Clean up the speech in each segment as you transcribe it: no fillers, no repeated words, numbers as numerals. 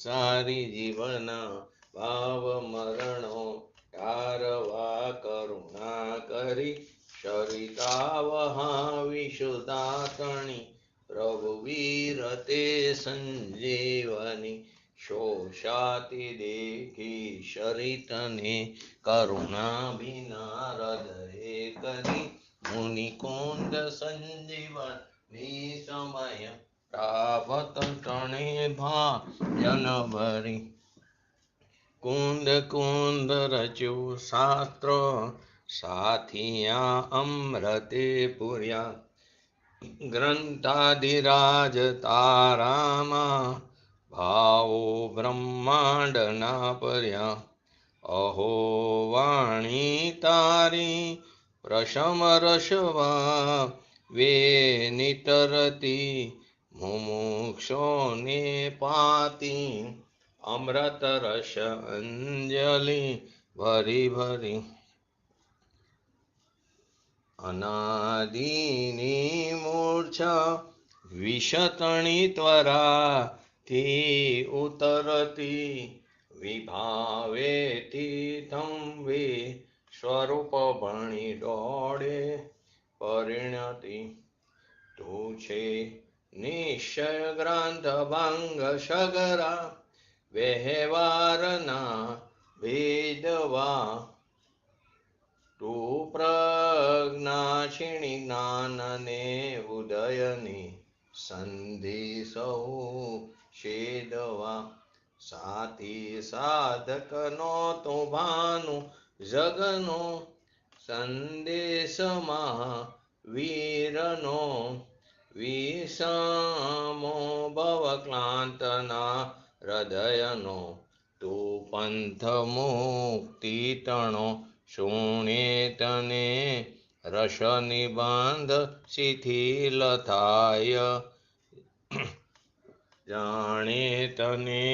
સારી જીવના ભાવ મરણો ટારવા કરુણા કરી સરિતા વહાવી સુદાતણી પ્રભુ વીરતે સંજીવની શોષાતી દેખી શરિતને કરુણા વિના હૃદય કરી મુનિકુંદ સંજીવની સમય પ્રાવત તણે ભાજન ભરી કુંદ કુંદ રચ્યું શાસ્ત્ર સાથિયા અમૃતે પુર્યા ગ્રંથાધિરાજ તારામાં ભાવો બ્રહ્માંડના પર્યા અહો વાણી તારી પ્રશમ રસવા વે નિતરતી મુમુક્ષોને પાતી અમૃત રસ અંજલિ ભરી ભરી અનાદિની મૂર્છા વિષતણી ત્વરાથી ઉતરતી વિભાવેથી થંભે સ્વરૂપ ભણી દોડે પરિણતિ તું છે નિશ્ચય ગ્રંથ ભંગ સગરા વ્યવહારના ભેદવા તું પ્રજ્ઞાક્ષિણી જ્ઞાનને ઉદયની સંધિ સૌ છેદવા સાથી સાધકનો તો ભાનુ જગનો સંદેશમાં વીરનો વિષમો ભવક્લાંતના હૃદયનો તું પંથ મુક્તિ તણો શુણે તને રસ નિબંધ શિથિલ થાય જાણે તને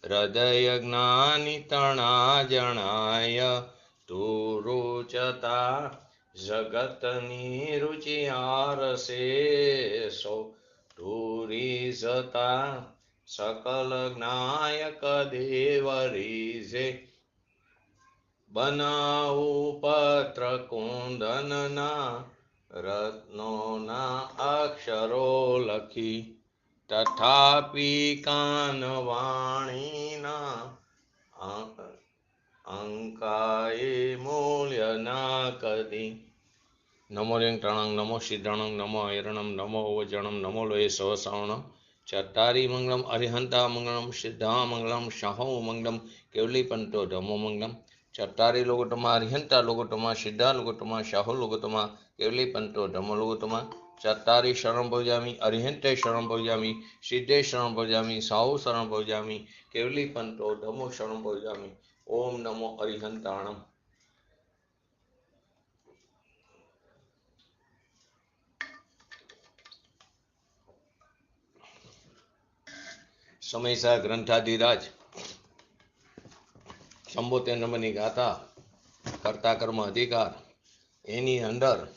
હૃદય જ્ઞાની તણા જણાય તું રૂચતા જગતની રુચિ આરસે સૌ તુરી સતા સકલ જ્ઞાયક દેવરીજે બનાવું પત્ર કુંદનના રત્નોના અક્ષરો લખી તથાપી કાન વાણીના અંકાએ મૂલ્ય ના કદી નમો લિંગટાણંગ નમો સિદ્ધાણંગ નમો હિરણમ નમો ઓવજણમ નમો લોહે સહસાવણમ ચત્તારી મંગલમ અરિહંતા મંગલમ સિદ્ધા મંગલમ શાહો મંગલમ કેવલી પંતો ધમો મંગલમ ચત્તારી લોકોટમાં અરિહંતા લોકોટમાં સિદ્ધા લોકોટમાં શાહો લોકોટમાં કેવલી પંતો ધમો લોકોટમાં ચત્તારી શરણ ભોજામી અરિહંતે શરણ ભોજામી સિદ્ધે શરણ ભોજામી સાહુ શરણ ભોજામી કેવલી પંતો ધમો શરણ ભોજામી ઓમ નમો અરિહંતાણમ. સમયસા ગ્રંથાધિરાજ 74 નંબરની ગાથા કર્તા કર્મ અધિકાર એની અંદર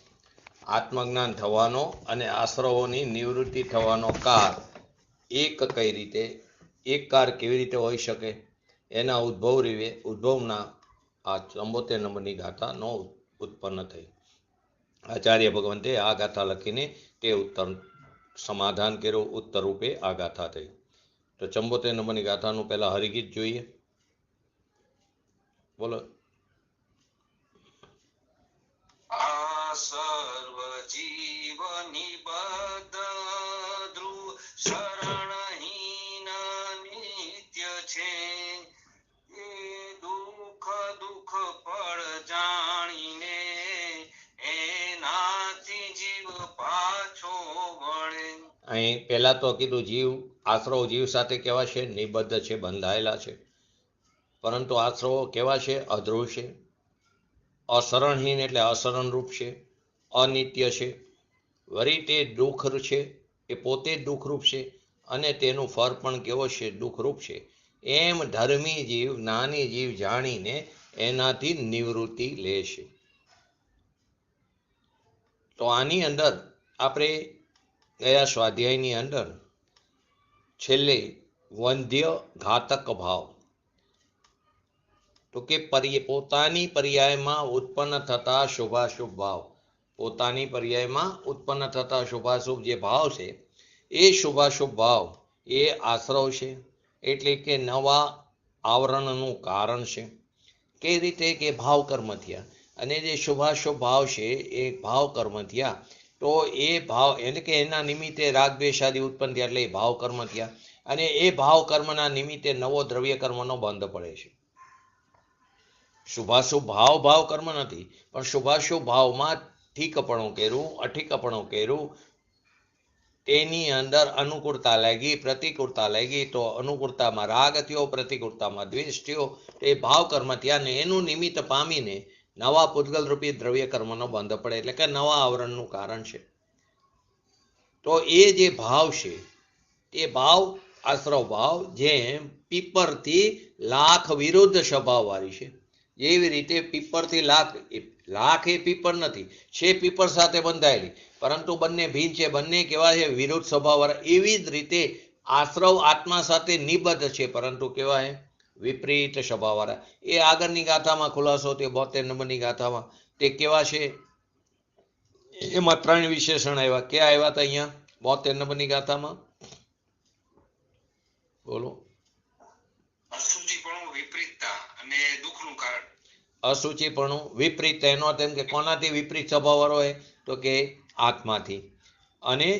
આત્મજ્ઞાન થવાનો અને આશ્રવોની નિવૃત્તિ થવાનો કાર એક કઈ રીતે એક કાર કેવી રીતે હોઈ શકે એના ઉદ્ભવના આ 74 નંબરની ગાથાનો ઉત્પન્ન થઈ. આચાર્ય ભગવંતે આ ગાથા લખીને તે ઉત્તર સમાધાન કર્યું. ઉત્તર રૂપે આ ગાથા થઈ. તો 74 નંબરની ગાથાનું પહેલા હરિગીત જોઈએ. બોલો. આ સર્વ જીવ નિબદ્ધ ધ્રુવ શરણહીન નિત્ય છે એ દુઃખ પળ જાણીને એનાથી જીવ પાછો વળે. અહીં પહેલા તો કીધું જીવ આશ્રવ જીવ સાથે કેવા છે? નિબદ્ધ છે, બંધાયેલા છે. પરંતુ આશ્રવો કેવા છે? અધ્રુવ છે, અશરણહીન એટલે અશરણરૂપ છે, અનિત્ય છે. વળી તે દુઃખ છે, એ પોતે જ દુઃખરૂપ છે અને તેનું ફળ પણ કેવો છે? દુઃખરૂપ છે. એમ ધર્મી જીવ જ્ઞાની જીવ જાણીને એનાથી નિવૃત્તિ લે છે. તો આની અંદર આપણે ગયા સ્વાધ્યાયની અંદર છેલ્લે વંધ્ય ઘાતક ભાવ. તો કે પોતાની પર્યાયમાં ઉત્પન્ન થતા શુભાશુભ ભાવ, પોતાની પર્યાયમાં ઉત્પન્ન થતા શુભાશુભ જે ભાવ છે એ શુભાશુભ ભાવ એ આશ્રવ છે, એટલે કે નવા આવરણનું કારણ છે. કઈ રીતે કે ભાવ કર્મ થયા, અને જે શુભાશુભ ભાવ છે એ ભાવ કર્મ થયા, તો એ ભાવ એટલે કે એના નિમિત્તે રાગ દ્વેષાદી ઉત્પન્ન થયા એટલે એ ભાવ કર્મ થયા, અને એ ભાવ કર્મના નિમિત્તે નવો દ્રવ્ય કર્મનો બંધ પડે છે. શુભાશુભ ભાવ કર્મ નથી, પણ શુભાશુભ ભાવમાં ઠીકપણું કર્યું, અઠીકપણું કર્યું, તેની અંદર અનુકૂળતા લાગી, પ્રતિકૂળતા લાગી, તો અનુકૂળતામાં રાગ થયો, પ્રતિકૂળતામાં દ્વેષ થયો, એ ભાવ કર્મ થયા, ને એનું નિમિત્ત પામીને નવા પૂતગલ રૂપી દ્રવ્ય કર્મનો બંધ પડે, એટલે કે નવા આવરણનું કારણ છે. તો એ જે ભાવ છે એ ભાવ આશ્રવ ભાવ જેમ પીપરથી લાખ વિરુદ્ધ સ્વભાવ વાળી છે, એવી રીતે પીપરથી લાખ એ પીપર નથી, છે પીપર સાથે બંધાયેલી, પરંતુ બંને ભીન છે, બંને કેવા છે વિરુદ્ધ સ્વભાવવાળા. એવી જ રીતે આશ્રવ આત્મા સાથે નિબદ્ધ છે, પરંતુ કેવા છે વિપરીત સ્વભાવવાળા. એ આગળની ગાથામાં ખુલાસો તે 72 નંબરની ગાથામાં તે કેવા છે, એમાં 3 વિશેષણ આવ્યા. ક્યાં આવ્યા હતા અહીંયા 72 નંબરની ગાથામાં? બોલો. અશુચિપણું, વિપરીતતા અને દુઃખનું કારણ. અશુચિપણું, વિપરીત, એનો અર્થ એમ કે કોનાથી વિપરીત સ્વભાવ વાળો હોય, તો કે આત્માથી, અને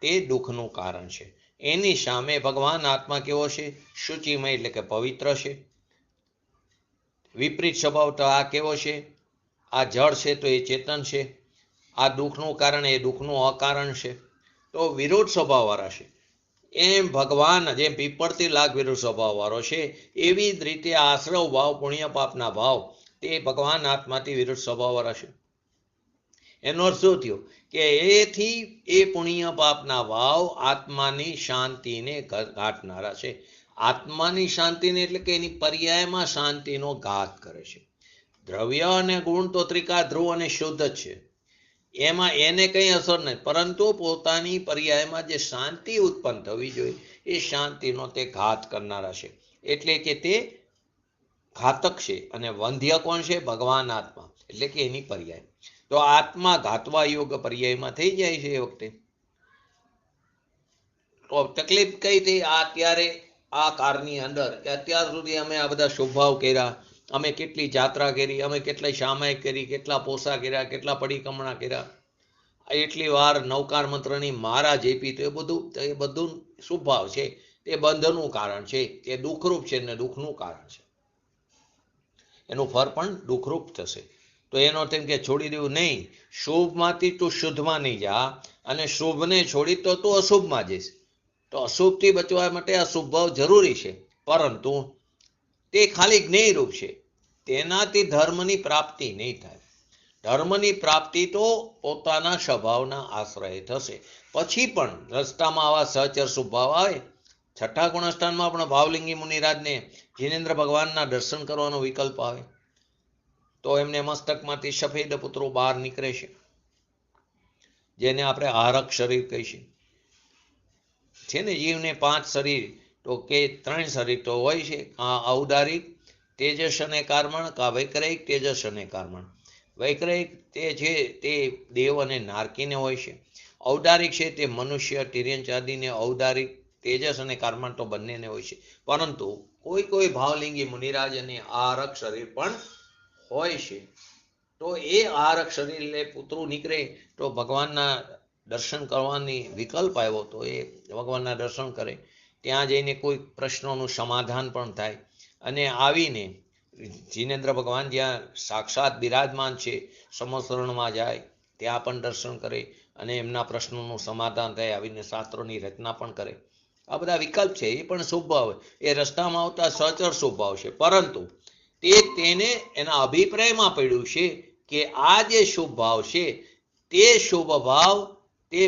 તે દુઃખનું કારણ છે. એની સામે ભગવાન આત્મા કેવો છે? શુચિમય, એટલે કે પવિત્ર છે. વિપરીત સ્વભાવ તો આ કેવો છે? આ જળ છે તો એ ચેતન છે. આ દુઃખનું કારણ એ દુઃખનું અકારણ છે. તો વિરોધ સ્વભાવ વાળા છે. એમ ભગવાન જેમ પીપળથી લાગ વિરુદ્ધ સ્વભાવ વાળો છે, એવી જ રીતે આશ્રવ ભાવ, પુણ્ય પાપના ભાવ તે ભગવાન આત્માથી વિરુદ્ધ સ્વભાવ વાળા છે. એનો અર્થ શું થયો કે એથી એ પુણ્ય પાપના ભાવ આત્માની શાંતિને ઘાટનારા છે. આત્માની શાંતિને એટલે કે એની પર્યાયમાં શાંતિનો ઘાત કરે છે. દ્રવ્ય અને ગુણ તો ત્રિકા ધ્રુવ અને શુદ્ધ જ છે, એમાં એને કંઈ અસર નહીં, પરંતુ પોતાની પર્યાયમાં જે શાંતિ ઉત્પન્ન થવી જોઈએ એ શાંતિનો તે ઘાત કરનારા છે, એટલે કે તે ઘાતક છે. અને વંધ્ય કોણ છે? ભગવાન આત્મા, એટલે કે એની પર્યાય. તો આત્મા ઘાતવા યોગ પર્યાયમાં થઈ જાય છે એ વખતે. તો તકલીફ કઈ થઈ અત્યારે આ કાળની અંદર કે અત્યાર સુધી અમે આ બધા શુભભાવ કર્યા, અમે કેટલી જાત્રા કરી, અમે કેટલી સામાયિક કરી, કેટલા પોસા કર્યા, કેટલા પડીકમણા કર્યા, એટલી વાર નવકાર મંત્રની મારા જેપી, તો એ બધું શુભભાવ છે, તે બંધનું કારણ છે, તે દુઃખરૂપ છે ને દુઃખનું કારણ છે. એનું ફળ પણ દુઃખરૂપ થશે. તો એનો તેમ કે છોડી દેવું નહીં. શુભમાંથી તું શુદ્ધમાં નહીં જા, અને શુભને છોડી તો તું અશુભમાં જઈશ. તો અશુભથી બચવા માટે અશુભ ભાવ જરૂરી છે, પરંતુ તે ખાલી જ્ઞેયરૂપ છે, તેનાથી ધર્મની પ્રાપ્તિ નહીં થાય. ધર્મની પ્રાપ્તિ તો પોતાના સ્વભાવના આશ્રય થશે. પછી પણ રસ્તામાં આવા સહચર શુભ ભાવ આવે. 6ઠ્ઠા ગુણસ્થાનમાં પણ ભાવલિંગી મુનિરાજને જીનેન્દ્ર ભગવાનના દર્શન કરવાનો વિકલ્પ આવે, તો એમને મસ્તકમાંથી સફેદ પુત્રો બહાર નીકળે છે, જેને આપણે આરક શરીર કહીશું. છે ને જીવને 5 શરીર, તો કે 3 શરીર તો હોય છે, ઔદારિક તેજસ અને કાર્મણ, કા વૈક્રયિક તેજસ અને કાર્મણ. વૈક્રયિક તે છે તે દેવ અને નારકીને હોય છે. ઔદારિક છે તે મનુષ્ય, તિર્યંચાદીને ઔદારિક. તેજસ અને કાર્મણ તો બંનેને હોય છે, પરંતુ કોઈ ભાવલિંગી મુનિરાજ અને આરક શરીર પણ હોય છે. તો એ આરક શરીર એટલે પુત્રો નીકળે તો ભગવાનના દર્શન કરવાની વિકલ્પ આવ્યો, તો એ ભગવાનના દર્શન કરે. ત્યાં જઈને કોઈ પ્રશ્નોનું સમાધાન પણ થાય, અને આવીને જીનેન્દ્ર ભગવાન જ્યાં સાક્ષાત બિરાજમાન છે સમસ્તરણમાં જાય, ત્યાં પણ દર્શન કરે, અને એમના પ્રશ્નોનું સમાધાન થાય, આવીને શાસ્ત્રોની રચના પણ કરે. આ બધા વિકલ્પ છે, એ પણ શુભ ભાવ, એ રસ્તામાં આવતા સચર શુભ ભાવ છે. પરંતુ તેને એના અભિપ્રાયમાં પડ્યું છે કે આ જે શુભ ભાવ છે તે શુભ ભાવ તે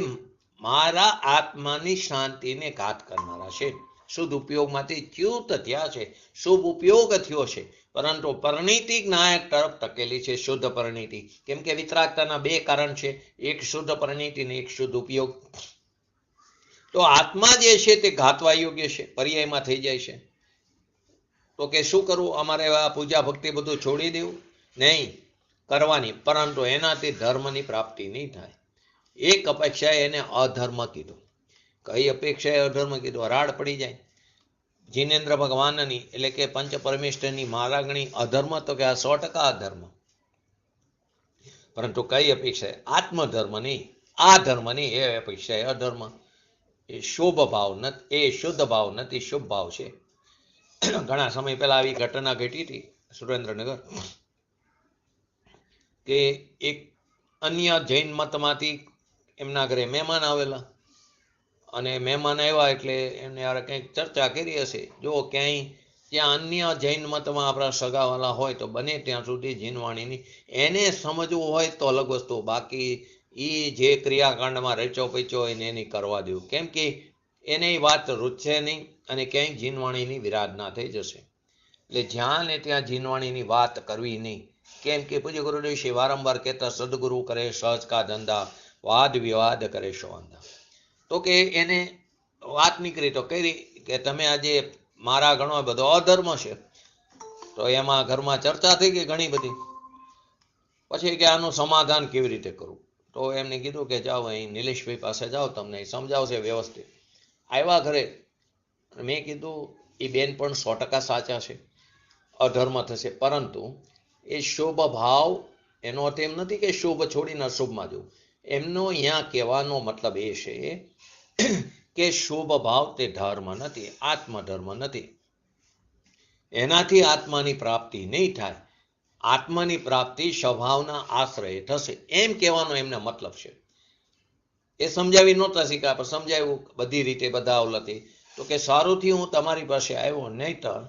મારા આત્માની શાંતિને ઘાત કરનારા છે. શુદ્ધ ઉપયોગમાંથી ચ્યુત થયા છે, શુભ ઉપયોગ થયો છે, પરંતુ પરિણીતિ નાયક તરફ ટકેલી છે, શુદ્ધ પરિણીતિ. કેમ કે વિતરાગતાના 2 કારણ છે, એક શુદ્ધ પરિણીતિ ને એક શુદ્ધ ઉપયોગ. તો આત્મા જે છે તે ઘાતવા યોગ્ય છે, પર્યાયમાં થઈ જાય છે. તો કે શું કરવું? અમારે આ પૂજા ભક્તિ બધું છોડી દેવું? નહીં, કરવાની, પરંતુ એનાથી ધર્મની પ્રાપ્તિ નહીં થાય. એક અપેક્ષાએ એને અધર્મ કીધું. કઈ અપેક્ષાએ અધર્મ કીધું? રાડ પડી જાય. જીનેન્દ્ર ભગવાનની એટલે કે પંચ પરમેશ્વરની મારાગણી અધર્મ, તો કે આ 100% અધર્મ. પરંતુ કઈ અપેક્ષાએ? આત્મધર્મ નહીં, આ ધર્મ નહીં, એ અપેક્ષાએ અધર્મ. એ શુભ ભાવ નથી, એ શુદ્ધ ભાવ નથી, શુભ ભાવ છે. ઘણા સમય પહેલા આવી ઘટના ઘટી હતી સુરેન્દ્રનગર, કે એક અન્ય જૈન મતમાંથી એમના ઘરે મહેમાન આવેલા, અને મહેમાન આવ્યા એટલે એમને યાર કંઈક ચર્ચા કરી હશે. જો ક્યાંય ત્યાં અન્ય જૈન મતમાં આપણા સગાવાલા હોય તો બને ત્યાં સુધી જીનવાણીની એને સમજવું હોય તો અલગ વસ્તુ, બાકી એ જે ક્રિયાકાંડમાં રચો પચો હોય ને એની કરવા દેવું. કેમ કે એને એ વાત રૂચશે નહીં અને ક્યાંય જીનવાણીની વિરાધના થઈ જશે. એટલે જ્યાં ને ત્યાં જીનવાણીની વાત કરવી નહીં. કેમ કે પૂજ્ય ગુરુદેવ શ્રી વારંવાર કહેતા, સદગુરુ કરે સહજ કા ધંધા, વાદ વિવાદ કરે શોંધા. તો કે એને વાત નીકળી તો કરી કે તમે આજે મારા ઘણો બધો અધર્મ છે. તો એમાં ઘરમાં ચર્ચા થઈ ગઈ ઘણી બધી. પછી કે આનું સમાધાન કેવી રીતે કરવું? તો એમને કીધું કે જાઓ અહીં નિલેશભાઈ પાસે જાઓ, તમને સમજાવશે વ્યવસ્થિત. આવ્યા ઘરે, મેં કીધું એ બેન પણ 100% સાચા છે, અધર્મ થશે, પરંતુ એ શુભ ભાવ, એનો અર્થ એમ નથી કે શુભ છોડીને અશુભમાં જવું. એમનો અહીંયા કહેવાનો મતલબ એ છે કે શુભ ભાવ તે ધર્મ નથી, આત્મધર્મ નથી. એનાથી આત્માની પ્રાપ્તિ નહીં થાય. આત્માની પ્રાપ્તિ સ્વભાવના આશ્રય થશે, એમ કહેવાનો એમને મતલબ છે. એ સમજાવી નહોતા શીખ્યા, પણ સમજાવ્યું બધી રીતે, બધા અવલતી. તો કે સારુંથી હું તમારી પાસે આવ્યો, નહીતર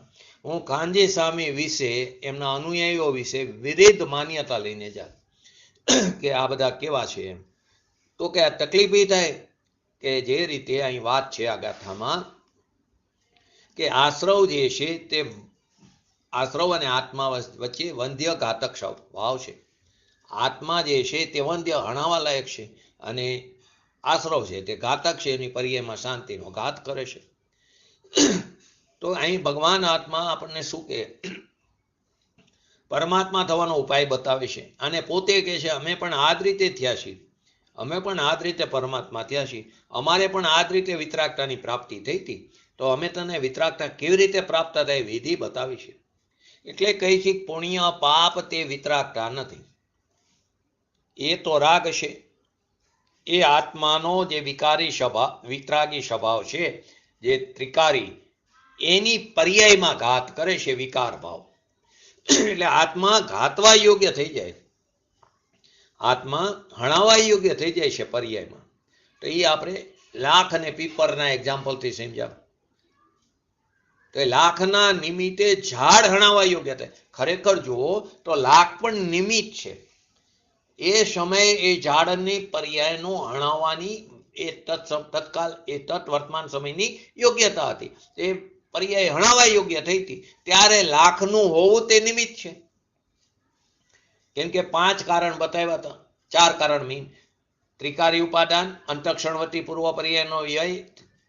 હું કાનજી સ્વામી વિશે, એમના અનુયાયીઓ વિશે વિરુદ્ધ માન્યતા લઈને જાય કે આ બધા કેવા છે એમ. તો કે આ તકલીફ એ થાય કે જે રીતે અહીં વાત છે આ ગાથામાં, કે આશ્રવ જે છે તે આશ્રવ અને આત્મા વચ્ચે વંધ્ય ઘાતક ભાવ છે. આત્મા જે છે તે વંધ્ય હણાવા લાયક છે, અને આશ્રવ છે તે ઘાતક છે, એની પર્યાયમાં શાંતિનો ઘાત કરે છે. તો અહીં ભગવાન આત્મા આપણને શું કહે? પરમાત્મા થવાનો ઉપાય બતાવે છે, અને પોતે કહે છે અમે પણ આ જ રીતે થયા છીએ, અમે પણ આ જ રીતે પરમાત્મા થયા છીએ, અમારે પણ આ જ રીતે વિતરાગતાની પ્રાપ્તિ થઈ હતી. તો અમે તને વિતરાગતા કેવી રીતે પ્રાપ્ત થાય વિધિ બતાવી છે. એટલે કહી છે પુણ્ય પાપ તે વિતરાગતા નથી, એ તો રાગ છે. એ આત્માનો જે વિકારી સ્વભાવ, વિતરાગી સ્વભાવ છે, જે ત્રિકારી, એની પર્યાયમાં ઘાત કરે છે વિકાર ભાવ. એટલે આત્મા ઘાતવા યોગ્ય થઈ જાય, આત્મા હણાવા યોગ્ય થઈ જાય છે પર્યાયમાં. તો એ આપણે લાખ અને પીપરના એક્ઝામ્પલથી સમજાવ. તો લાખના નિમિત્તે ઝાડ હણાવા યોગ્ય થાય. ખરેખર જુઓ તો લાખ પણ નિમિત્ત છે. એ સમયે એ ઝાડની પર્યાયનો હણાવવાની એ તત્કાલ, એ તત વર્તમાન સમયની યોગ્યતા હતી. એ પર્યાય હણાવા યોગ્ય થઈ હતી, ત્યારે લાખનું હોવું તે નિમિત્ત છે. કેમ કે 5 કારણ બતાવ્યા હતા. 4 કારણ મીન ત્રિકારી ઉપાદાન, અંતક્ષણવતી પૂર્વ પર્યાયનો વ્યય,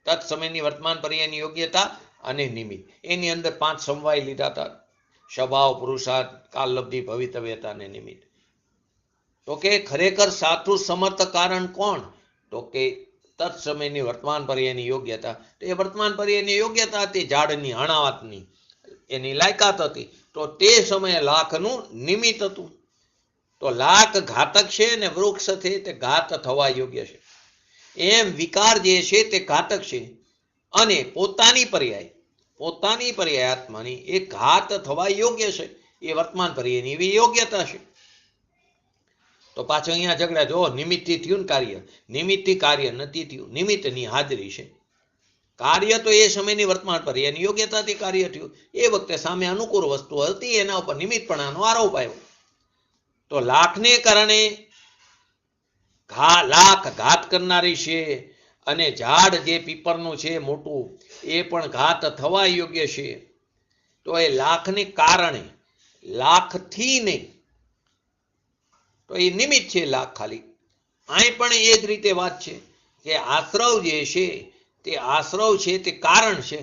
તત સમયની વર્તમાન પર્યાયની યોગ્યતા અને નિમિત્ત. એની અંદર 5 સમવાય લીધા હતા: સ્વભાવ, પુરુષાર્થ, કાલલબ્ધિ, ભવિતવ્યતા અને નિમિત્ત. તો કે ખરેખર સાચું સમર્થ કારણ કોણ? તો કે તત સમયની વર્તમાન પર્યાયની યોગ્યતા. તો એ વર્તમાન પર્યાયની યોગ્યતા હતી ઝાડની હણાવાતની, એની લાયકાત હતી. તો તે સમયે લાખનું નિમિત્ત હતું. તો લાખ ઘાતક છે ને વૃક્ષ છે તે ઘાત થવા યોગ્ય છે. એમ વિકાર જે છે તે ઘાતક છે, અને પોતાની પર્યાય આત્માની એ ઘાત થવા યોગ્ય છે. એ વર્તમાન પર્યાયની એવી યોગ્યતા છે. તો પાછો અહીંયા ઝઘડા જો, નિમિત્તથી થયું ને કાર્ય, નિમિત્તથી કાર્ય નથી થયું, નિમિત્તની હાજરી છે. કાર્ય તો એ સમયની વર્તમાન પર્યાયની યોગ્યતાથી કાર્ય થયું. એ વખતે સામે અનુકૂળ વસ્તુ હતી, એના ઉપર નિમિત્તપણાનો આરોપ આવ્યો. તો લાખને કારણે લાખ ઘાત કરનારી છે, અને ઝાડ જે પીપરનું છે મોટું, એ પણ ઘાત થવા યોગ્ય છે. તો એ લાખને કારણે, લાખથી નહીં, તો એ નિમિત્ત છે લાખ ખાલી. અહીં પણ એ જ રીતે વાત છે કે આશ્રવ જે છે તે આશ્રવ છે તે કારણ છે,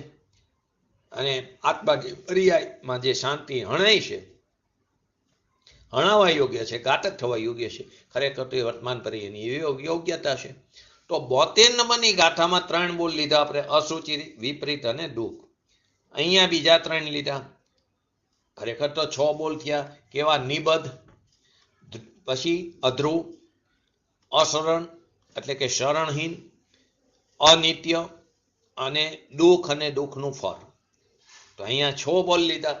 અને આત્મા જે પર્યાયમાં જે શાંતિ હણાય છે, હણાવવા યોગ્ય છે, ઘાતક થવા યોગ્ય છે, ખરેખર તો એ વર્તમાન પર્યાયની એવી યોગ્યતા છે. તો 72 નંબરની ગાથામાં 3 બોલ લીધા આપણે, અસુચિ, વિપરીત અને દુઃખ. અહીંયા બીજા 3 લીધા, ખરેખર તો 6 બોલ થયા. કેવા? નિબદ્ધ, પછી અધ્રુવ, અશરણ એટલે કે શરણહીન, અનિત્ય અને દુઃખ અને દુઃખનું ફળ. તો અહીંયા 6 બોલ લીધા.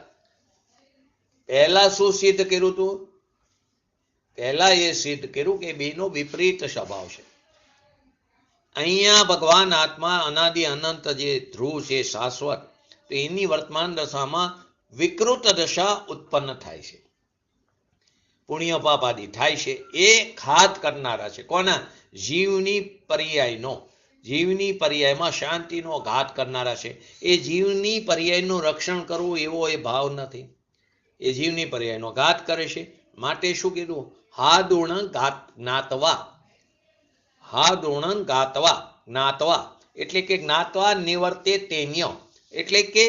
પહેલા શું સિદ્ધ કર્યું હતું? પહેલા એ સિદ્ધ કર્યું કે બેનો વિપરીત સ્વભાવ છે. અહીંયા ભગવાન આત્મા અનાદિ અનંત જે ધ્રુવ છે, શાશ્વત, તો એની વર્તમાન દશામાં વિકૃત દશા ઉત્પન્ન થાય છે, પુણ્ય પાપ આદિ થાય છે. એ ઘાત કરનારા છે. કોના? જીવની પર્યાયનો. જીવની પર્યાયમાં શાંતિનો ઘાત કરનારા છે. એ જીવની પર્યાયનું રક્ષણ કરવું એવો એ ભાવ નથી. એ જીવની પર્યાયનો ઘાત કરે છે. માટે શું કીધું? હાદુણ જ્ઞાતવા. હાદુણ જ્ઞાતવા એટલે કે જ્ઞાતવા નિવર્તે તેન્ય, એટલે કે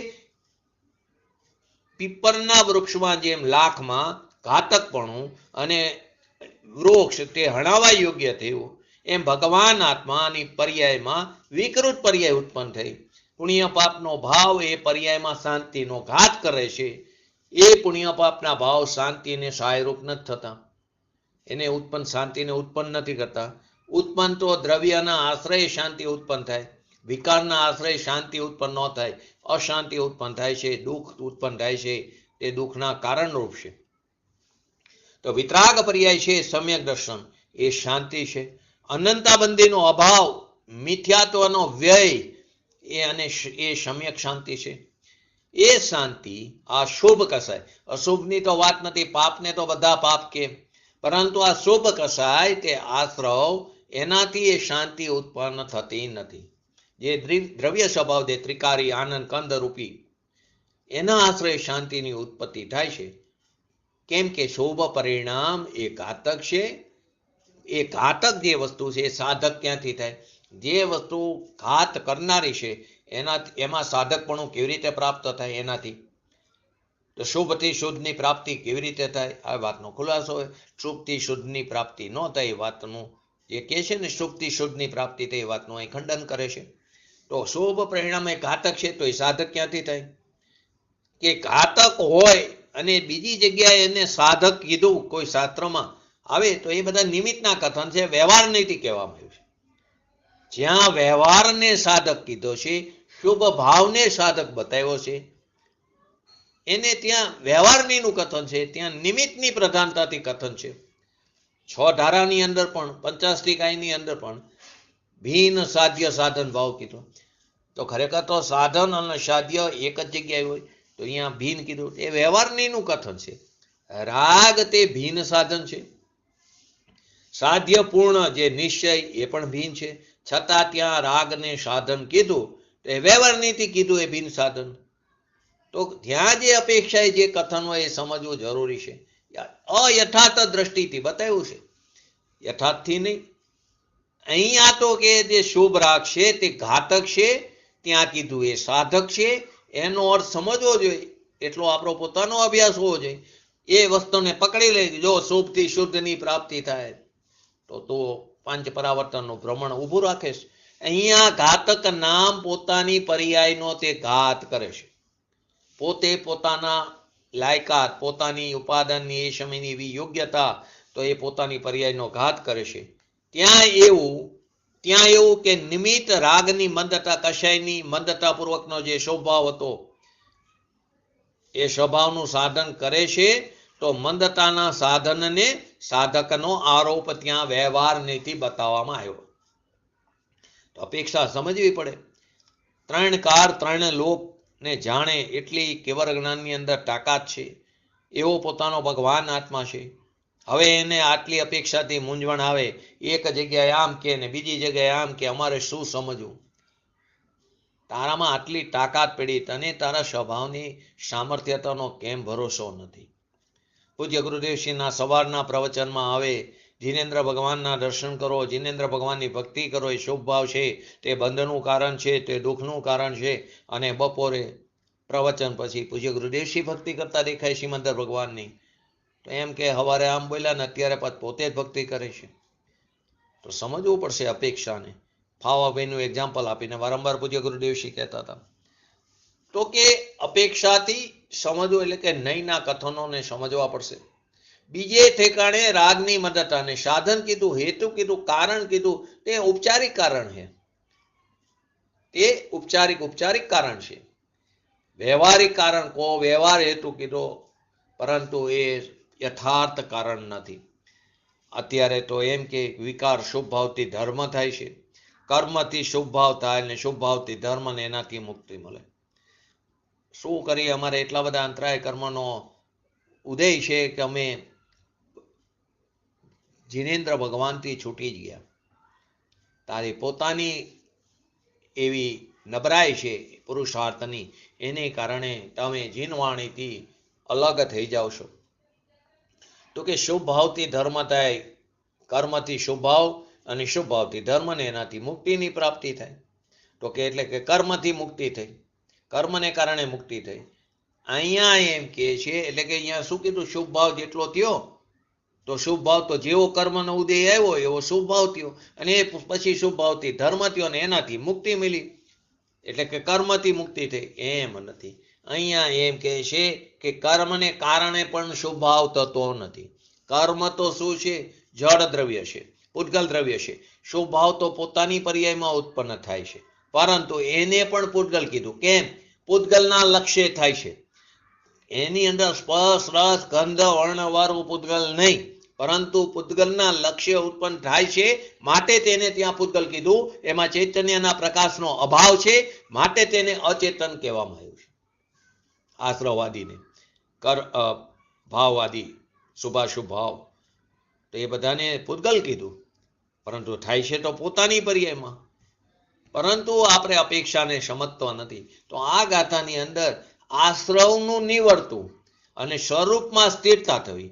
પીપરના વૃક્ષમાં જેમ લાખમાં ઘાતકપણું અને વૃક્ષ તે હણાવા યોગ્ય થયું, એમ ભગવાન આત્માની પર્યાયમાં વિકૃત પર્યાય ઉત્પન્ન થઈ. પુણ્ય પાપનો ભાવ એ પર્યાયમાં શાંતિનો ઘાત કરે છે. એ પુણ્ય પાપના ભાવ શાંતિને સહાયરૂપ નથી થતા, એને ઉત્પન્ન શાંતિને ઉત્પન્ન નથી કરતા. ઉત્પન્ન તો દ્રવ્યના આશ્રય શાંતિ ઉત્પન્ન થાય, વિકારના આશ્રય શાંતિ ઉત્પન્ન ન થાય. અશાંતિ ઉત્પન્ન થાય છે, દુઃખ ઉત્પન્ન થાય છે, તે દુઃખના કારણરૂપ છે. તો વિતરાગ પર્યાય છે સમ્યક દર્શન, એ શાંતિ છે. અનંતાબંધીનો અભાવ, મિથ્યાત્વનો વ્યય, એ અને એ સમ્યક શાંતિ છે. એ શાંતિ આ શુભ કસાય. અશુભની તો વાત નથી, પાપને તો બધા પાપ કે, પરંતુ આ શુભ કસાય તે આશ્રવ, એનાથી એ શાંતિ ઉત્પન્ન થતી નથી. જે દ્રવ્ય સ્વભાવ દે ત્રિકારી આનંદ કંદ રૂપી, એના આશ્રય શાંતિની ઉત્પત્તિ થાય છે. કેમ કે શુભ પરિણામ એ ઘાતક છે. એ ઘાતક જે વસ્તુ છે, સાધક ક્યાંથી થાય? જે વસ્તુ ઘાત કરનારી છે એમાં સાધકપણું કેવી રીતે પ્રાપ્ત થાય? એનાથી. તો શુભથી શુદ્ધની પ્રાપ્તિ કેવી રીતે થાય? આ વાતનો ખુલાસો હોય. શુભથી શુદ્ધની પ્રાપ્તિ ન થાય એ વાતનું જે કહે છે ને, શુભથી શુદ્ધની પ્રાપ્તિ થાય, એ વાતનું અહીં ખંડન કરે છે. તો શુભ પરિણામ એ ઘાતક છે, તો એ સાધક ક્યાંથી થાય? કે ઘાતક હોય અને બીજી જગ્યાએ એને સાધક કીધું કોઈ શાસ્ત્રમાં આવે તો એ બધા નિમિત્તના કથન છે, વ્યવહાર નથી કહેવામાં આવ્યું છે. જ્યાં વ્યવહારને સાધક કીધો છે, શુભ ભાવને સાધક બતાવ્યો છે, એને ત્યાં વ્યવહારનીનું કથન છે, ત્યાં નિમિત્તની પ્રધાનતાથી કથન છે. 6 ધારાની અંદર પણ, 50 અંદર પણ ભીન સાધ્ય સાધન ભાવ કીધો. તો ખરેખર તો સાધન અને સાધ્ય એક જ જગ્યાએ હોય, તો અહીંયા ભીન કીધું. એ વ્યવહારનીનું કથન છે. રાગ તે ભીન સાધન છે. સાધ્ય પૂર્ણ જે નિશ્ચય એ પણ ભીન છે, છતાં ત્યાં રાગને સાધન કીધું, તો એ વ્યવહારનીથી કીધું એ ભીન સાધન. તો ત્યાં જે અપેક્ષાએ જે કથન હોય એ સમજવું જરૂરી છે. અયથાર્થ દ્રષ્ટિથી બતાવ્યું છે, યથાર્થથી નહીં. અહીંયા તો કે જે શુભ રાગ છે તે ઘાતક છે, ત્યાં કીધું એ સાધક છે. એનો અર્થ સમજવો જોઈએ, એટલો આપણો પોતાનો અભ્યાસ હોવો જોઈએ. એ વસ્તુને પકડી લે, જો શુભથી શુદ્ધની પ્રાપ્તિ થાય તો પાંચ પરાવર્તનનું ભ્રમણ ઊભું રાખે છે. અહીંયા ઘાતક નામ પોતાની પર્યાયનો તે ઘાત કરે છે. પોતે પોતાના લાયકાત, પોતાની ઉપાદાનની એ સમયની એવી યોગ્યતા, તો એ પોતાની પર્યાયનો ઘાત કરે છે. ત્યાં એવું કે નિમિત્ત રાગની મંદતા, કશાયની મંદતાપૂર્વકનો જે સ્વભાવ હતો એ સ્વભાવનું સાધન કરે છે. તો મંદતાના સાધનને સાધકનો આરોપ ત્યાં વ્યવહાર નીતિ બતાવવામાં આવ્યો. તો અપેક્ષા સમજવી પડે. 3 કાર 3 લોક ને જાણે એટલી કેવર જ્ઞાનની અંદર તાકાત છે, એવો પોતાનો ભગવાન આત્મા છે. હવે એને આટલી અપેક્ષાથી મૂંઝવણ આવે, એક જગ્યાએ આમ કે ને બીજી જગ્યાએ આમ કે, અમારે શું સમજવું? તારામાં આટલી તાકાત પડી, તને તારા સ્વભાવની સામર્થ્યતાનો કેમ ભરોસો નથી? પૂજ્ય ગુરુદેવશ્રીના સવારના પ્રવચનમાં આવે જિનેન્દ્ર ભગવાનના દર્શન કરો, જિનેન્દ્ર ભગવાનની ભક્તિ કરો, એ શુભ ભાવ છે તે બંધનું કારણ છે, તે દુઃખનું કારણ છે. અને બપોરે પ્રવચન પછી પૂજ્ય ગુરુદેવશ્રી ભક્તિ કરતા દેખાય શ્રીમંદર ભગવાનની, તો એમ કે હવારે આમ બોલ્યા ને અત્યારે પોતે જ ભક્તિ કરે છે. તો સમજવું પડશે અપેક્ષાને. ફાવાભાઈનું એક્ઝામ્પલ આપીને વારંવાર પૂજ્ય ગુરુદેવશ્રી કહેતા હતા તો કે અપેક્ષાથી સમજવું એટલે કે નહીંના કથનોને સમજવા પડશે. બીજે ઠેકાણે રાગની મદદ અને સાધન કીધું, હેતુ કીધું, કારણ કીધું, તે ઔપચારિક કારણ છે. તે ઉપચારિક કારણ છે. વ્યવહારિક કારણ કો, વ્યવહાર હેતુ કીધો, પરંતુ એ યથાર્થ કારણ નથી. અત્યારે તો એમ કે વિકાર શુભ ભાવથી ધર્મ થાય છે, કર્મથી શુભ ભાવ થાય ને શુભ ભાવથી ધર્મ ને એનાથી મુક્તિ મળે. શું કરીએ, અમારે એટલા બધા અંતરાય કર્મનો ઉદય છે કે અમે જિનેન્દ્ર ભગવાનથી છૂટી જ ગયા. તારી પોતાની એવી નબળાઈ છે પુરુષાર્થની, એને કારણે તમે જીનવાણીથી અલગ થઈ જાઓ છો. તો કે શુભ ભાવથી ધર્મ થાય, કર્મથી શુભ ભાવ અને શુભ ભાવથી ધર્મ ને એનાથી મુક્તિની પ્રાપ્તિ થાય. તો કે એટલે કે કર્મથી મુક્તિ થઈ, કર્મને કારણે મુક્તિ થઈ. અહીંયા એમ કે છે એટલે કે અહીંયા શું કીધું, શુભ ભાવ જેટલો થયો તો શુભ ભાવ તો જેવો કર્મનો ઉદય આવ્યો એવો શુભ ભાવ થયો, અને એ પછી શુભ ભાવથી ધર્મ થયો અને એનાથી મુક્તિ મળી, એટલે કે કર્મથી મુક્તિ થઈ. એમ નથી. અહીંયા એમ કે છે કે કર્મને કારણે પણ શુભ ભાવ થતો નથી. કર્મ તો શું છે, જળ દ્રવ્ય છે, પૂતગલ દ્રવ્ય છે. શુભ ભાવ તો પોતાની પર્યાયમાં ઉત્પન્ન થાય છે, પરંતુ એને પણ પૂતગલ કીધું. કેમ? પૂતગલના લક્ષ્ય થાય છે. એની અંદર સ્પર્શ, રસ, ગંધ, વર્ણ વાળું પૂતગલ નહીં, પરંતુ પૂતગલના લક્ષ્ય ઉત્પન્ન થાય છે, માટે તેને ત્યાં પૂતગલ કીધું. એમાં ચૈતન્યના પ્રકાશનો અભાવ છે, માટે તેને અચેતન કહેવામાં આવ્યું છે. આશ્રવવાદીને, ભાવવાદી, શુભાશુભ ભાવ, તો એ બધાને પૂતગલ કીધું, પરંતુ થાય છે તો પોતાની પર્યાયમાં. પરંતુ આપણે અપેક્ષાને સમજતા નથી. તો આ ગાથાની અંદર આશ્રવનું નિવર્તું અને સ્વરૂપમાં સ્થિરતા થવી,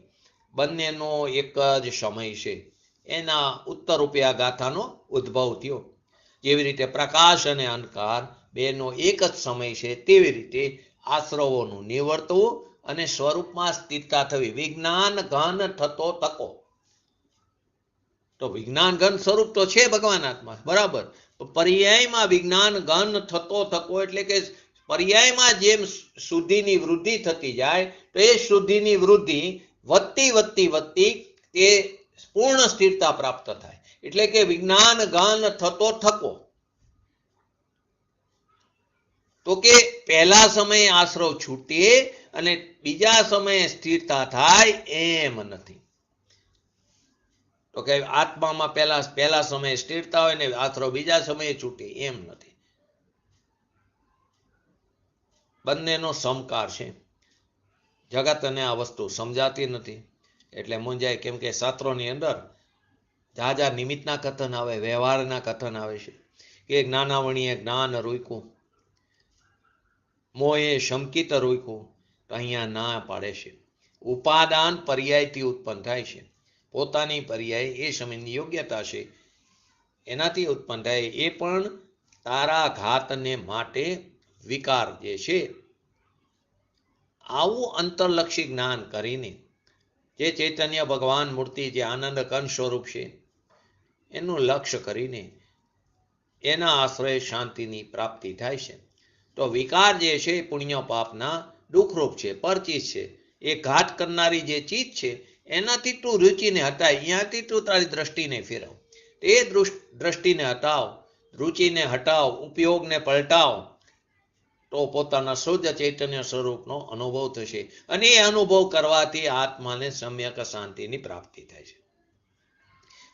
બંનેનો એક જ સમય છે. એના ઉત્તરરૂપે આ ગાથાનો ઉદ્ભવ થયો. જેવી રીતે પ્રકાશ અને અંધકાર બેનો એક જ સમય છે, તેવી રીતે આશ્રવોનું નિવર્તવું અને સ્વરૂપમાં સ્થિરતા થવી. વિજ્ઞાન ઘન થતો તકો, તો વિજ્ઞાન ઘન સ્વરૂપ તો છે ભગવાન આત્મા, બરાબર. પર્યાયમાં વિજ્ઞાન ઘન થતો થકો એટલે કે પર્યાયમાં જેમ શુદ્ધિની વૃદ્ધિ થતી જાય, તો એ શુદ્ધિની વૃદ્ધિ વધતી વધતી વધતી તે પૂર્ણ સ્થિરતા પ્રાપ્ત થાય. એટલે કે વિજ્ઞાન ઘન થતો થકો, તો કે પહેલા સમયે આશ્રવ છૂટે અને બીજા સમયે સ્થિરતા થાય એમ નથી. તો કે આત્મામાં પહેલા સમયે સ્થિરતા હોય ને આશ્રવ બીજા સમયે છૂટે એમ નથી. બંનેનો સમકાર છે. જગતને આ વસ્તુ સમજાતી નથી એટલે મૂંઝાય. કેમ કે શાસ્ત્રોની અંદર ઝાઝા નિમિત્તના કથન આવે, વ્યવહારના કથન આવે છે કે જ્ઞાનાવણીએ જ્ઞાન રોક્યું, મોહે શંકિત રોક્યું, તો અહીંયા ના પાડે છે. ઉપાદાન પર્યાયથી ઉત્પન્ન થાય છે. પોતાની પર્યાય એ સમયની યોગ્યતા છે, એનાથી ઉત્પન્ન થાય. એ પણ તારા ઘાતને માટે વિકાર જે છે. આવું અંતરલક્ષી જ્ઞાન કરીને જે ચૈતન્ય ભગવાન મૂર્તિ, જે આનંદ કંદ સ્વરૂપ છે, એનું લક્ષ્ય કરીને એના આશ્રય શાંતિની પ્રાપ્તિ થાય છે. તો વિકાર જે છે પુણ્ય પાપના દુઃખરૂપ છે, પરચીજ છે. એ ઘાત કરનારી જે ચીજ છે એનાથી તું રુચિને હટાય, અહીંયાથી તું તારી દ્રષ્ટિને ફેરવ. એ દ્રષ્ટિને હટાવ, રુચિને હટાવ, ઉપયોગને પલટાવ, તો પોતાના શુદ્ધ ચૈતન્ય સ્વરૂપનો અનુભવ થશે. અને એ અનુભવ કરવાથી આત્માને સમ્યક શાંતિની પ્રાપ્તિ થાય છે.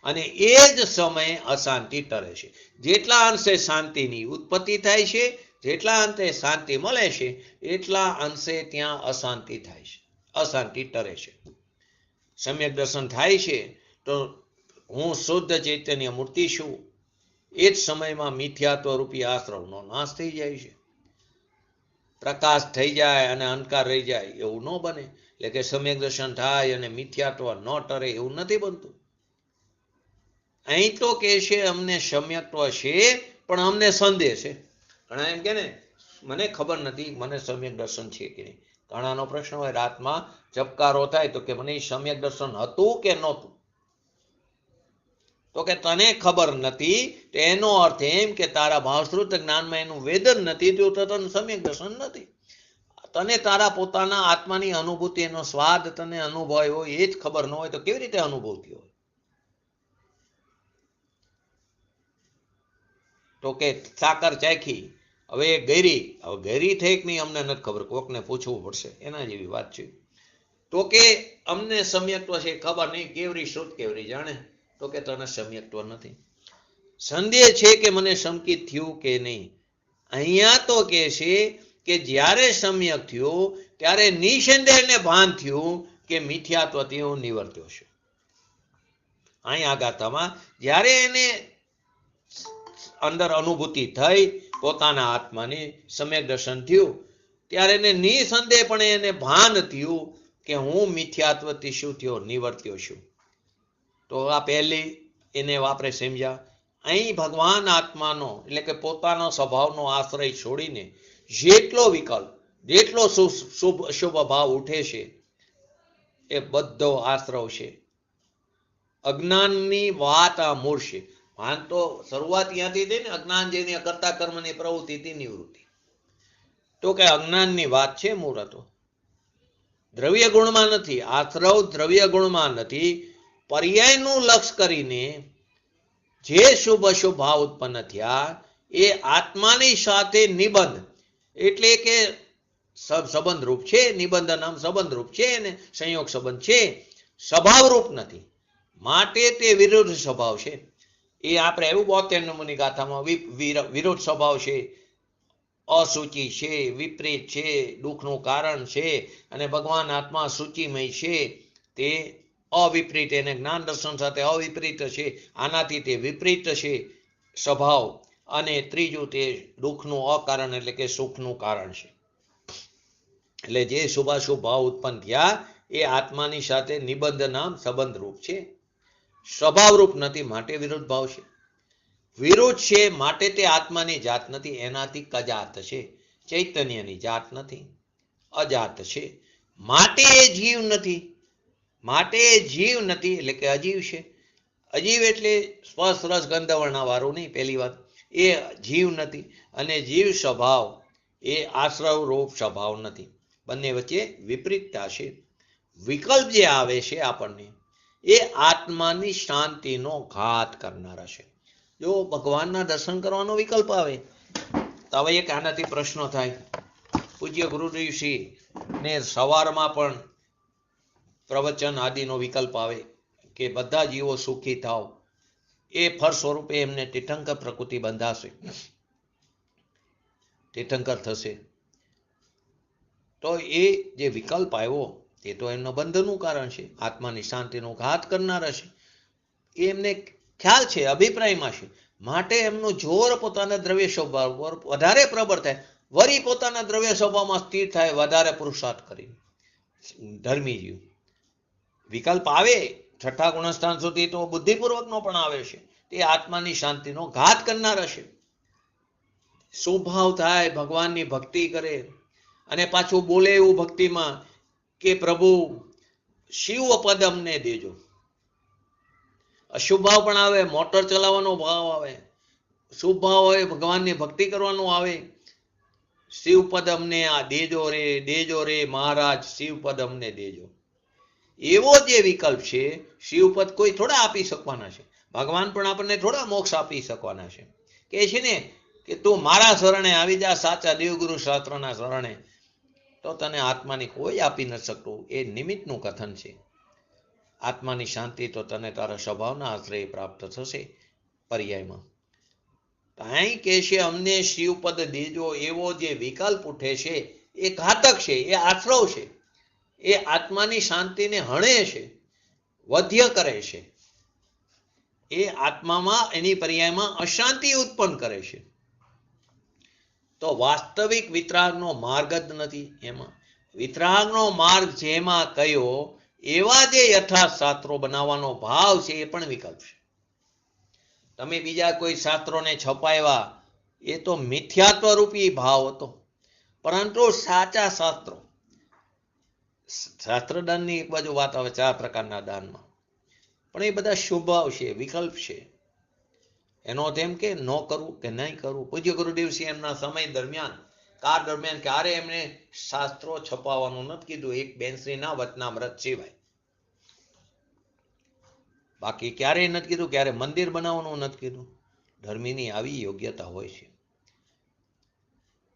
અને એ જ સમયે અશાંતિ ટરે છે. જેટલા અંશે શાંતિની ઉત્પત્તિ થાય છે, જેટલા અંશે શાંતિ મળે છે, એટલા અંશે ત્યાં અશાંતિ થાય છે, અશાંતિ ટરે છે. સમ્યક દર્શન થાય છે તો હું શુદ્ધ ચૈતન્ય મૂર્તિ છું, એ જ સમયમાં મિથ્યાત્વ રૂપી આશ્રવનો નાશ થઈ જાય છે. પ્રકાશ થઈ જાય અને અંધકાર રહી જાય એવું ન બને. એટલે કે સમ્યક દર્શન થાય અને મિથ્યાત્વ ન ટરે એવું નથી બનતું. અહીં તો કે છે અમને સમ્યક્ત્વ છે પણ અમને સંદેહ છે. ઘણા એમ કે ને મને ખબર નથી મને સમ્યક દર્શન છે કે નહીં. ઘણાનો પ્રશ્ન હોય રાતમાં ઝબકારો થાય તો કે મને સમ્યક દર્શન હતું કે નહોતું, તો કે તને ખબર નથી તો એનો અર્થ એમ કે તારા ભાવશ્રુત જ્ઞાનમાં એનું વેદન નથી તો તને સમ્યક દર્શન નથી. તને તારા પોતાના આત્માની અનુભૂતિ એનો સ્વાદ તને અનુભવ્યો એ જ ખબર ન હોય તો કેવી રીતે અનુભવતી હોય? તો કે સાકર ચાખી હવે ગેરી થઈ કે નહીં અમને નથી ખબર, કોકને પૂછવું પડશે, એના જેવી વાત છે. તો કે અમને સમ્યક્ત્વ છે ખબર નહીં, કેવરી શુદ્ધ કેવરી જાણે, તો કે તને સમ્યક્ત્વ નથી. સંદેહ છે કે મને સંકિત થયું કે નહીં. અહીંયા તો કે છે કે જ્યારે સમ્યક થયું ત્યારે નિસંદેહને ભાન થયું કે મિથ્યાત્વથી હું નિવર્ત્યો છું. અહીં આ ગાથામાં જ્યારે એને અંદર અનુભૂતિ થઈ પોતાના આત્માની સમ્યક દર્શન થયું ત્યારે એને નિસંદેહપણે એને ભાન થયું કે હું મિથ્યાત્વથી શું થયો, નિવર્ત્યો છું. તો આ પહેલી એને આપણે સમજ્યા. અહીં ભગવાન આત્માનો એટલે કે પોતાનો સ્વભાવનો આશ્રય છોડીને જેટલો વિકલ્પ જેટલો શુભ ભાવ ઉઠે છે એ બધો આશ્રવ છે. અજ્ઞાનની વાત આ મૂળ છે. ભાન તો શરૂઆત ત્યાંથી થઈ ને, અજ્ઞાન જેની કરતા કર્મની પ્રવૃત્તિથી નિવૃત્તિ. તો કે અજ્ઞાનની વાત છે મૂળ હતો. દ્રવ્ય ગુણમાં નથી, આશ્રવ દ્રવ્ય ગુણમાં નથી. પર્યાયનું લક્ષ કરીને જે શુભ અશુભ ભાવ ઉત્પન્ન થયા એ આત્માની સાથે નિબંધ એટલે કે સંબંધ રૂપ છે. નિબંધ નામ સંબંધ રૂપ છે ને સંયોગ સંબંધ છે, સ્વભાવ રૂપ નથી. માટે તે વિરુદ્ધ સ્વભાવ છે. એ આપણે એવું 72 નંબરની ગાથામાં વિરોધ સ્વભાવ છે, અસુચિ છે, વિપરીત છે, દુઃખનું કારણ છે. અને ભગવાન આત્મા સૂચિમય છે, તે અવિપરીત એને જ્ઞાન દર્શન સાથે અવિપરીત છે. આનાથી તે વિપરીત છે સ્વભાવ. અને ત્રીજું તે દુઃખનું અકારણ એટલે કે સુખનું કારણ છે. એટલે જે શુભાશુભ ભાવ ઉત્પન્ન થયા એ આત્માની સાથે નિબંધ નામ સંબંધ રૂપ છે, સ્વભાવ રૂપ નથી. માટે વિરુદ્ધ ભાવ છે. વિરુદ્ધ છે માટે તે આત્માની જાત નથી, એનાથી કજાત છે. ચૈતન્યની જાત નથી, અજાત છે. માટે એ જીવ નથી. માટે જીવ નથી એટલે કે અજીવ છે. અજીવ એટલે સ્પર્શ રસ ગંધ વર્ણવાળું નહીં, પહેલી વાત એ જીવ નથી. અને જીવ સ્વભાવ એ આશ્રવ રૂપ સ્વભાવ નથી. બંને વચ્ચે વિપરીતતા છે. વિકલ્પ જે આવે છે આપણને એ આત્માની શાંતિનો ઘાત કરનારા છે. જો ભગવાનના દર્શન કરવાનો વિકલ્પ આવે તો હવે એક આનાથી પ્રશ્ન થાય. પૂજ્ય ગુરુદેવશ્રી ને સવારમાં પણ પ્રવચન આદિનો વિકલ્પ આવે કે બધા જીવો સુખી થાવ, એ ફળ સ્વરૂપે એમને તીર્થંકર પ્રકૃતિ બંધાશે, તીર્થંકર થશે. તો એ જે વિકલ્પ આવ્યો એ તો એમનો બંધનનું કારણ છે, આત્માની શાંતિનો ઘાત કરનારા છે. એ એમને ખ્યાલ છે, અભિપ્રાયમાં છે. માટે એમનું જોર પોતાના દ્રવ્ય સ્વભાવ વધારે પ્રબળ થાય, વળી પોતાના દ્રવ્ય સ્વભાવમાં સ્થિર થાય, વધારે પુરુષાર્થ કરી ધર્મી જીવ. વિકલ્પ આવે છઠ્ઠા ગુણસ્થાન સુધી તો બુદ્ધિપૂર્વકનો પણ આવે છે, તે આત્માની શાંતિનો ઘાત કરનારા છે. સ્વભાવ થાય ભગવાનની ભક્તિ કરે અને પાછું બોલે એવું ભક્તિમાં કે પ્રભુ શિવ પદ અમને દેજો. અશુભ ભાવ પણ આવે, મોટર ચલાવવાનો ભાવ આવે. શુભ ભાવ હોય ભગવાનની ભક્તિ કરવાનું આવે. શિવપદ અમને આ દેજો રે મહારાજ, શિવપદ અમને દેજો. એવો જે વિકલ્પ છે, શિવપદ કોઈ થોડા આપી શકવાના છે, ભગવાન પણ આપણને થોડા મોક્ષ આપી શકવાના છે. કે છે ને કે તું મારા શરણે આવી જા, સાચા દેવગુરુ શાસ્ત્રના શરણે, તો તને આત્માની કોઈ આપી ન શકતું. એ નિમિત્તનું કથન છે. આત્માની શાંતિ તો તને તારા સ્વભાવના આશ્રય પ્રાપ્ત થશે પર્યાયમાં. અહીં કે છે અમને શિવપદ દેજો, એવો જે વિકલ્પ ઉઠે છે એ ઘાતક છે, એ આશ્રવ છે, એ આત્માની શાંતિને હણે છે, વધ્ય કરે છે. એ આત્મામાં એની પર્યાયમાં અશાંતિ ઉત્પન્ન કરે છે. તો વાસ્તવિક વિતરાગનો માર્ગ જ નથી. એમાં વિતરાગનો માર્ગ જેમાં કયો એવા જે યથાર્થ શાસ્ત્રો બનાવવાનો ભાવ છે એ પણ વિકલ્પ છે. તમે બીજા કોઈ શાસ્ત્રોને છપાવ્યા, એ તો મિથ્યાત્વ રૂપી ભાવ હતો. પરંતુ સાચા શાસ્ત્રો, શાસ્ત્ર દાનની એક બાજુ વાત આવે 4 પ્રકારના દાનમાં, પણ એ બધા શુભ છે, વિકલ્પ છે. એનો અર્થ એમ કે ન કરવું કે નહીં કરવું. પૂજ્ય ગુરુદેવસિંહ એમના સમય દરમિયાન, કાળ દરમિયાન ક્યારે એમણે શાસ્ત્રો છપાવવાનું નથી કીધું, એક બેનશ્રીના વચનામૃત સિવાય. બાકી ક્યારેય નથી કીધું, ક્યારે મંદિર બનાવવાનું નથી કીધું. ધર્મીની આવી યોગ્યતા હોય છે.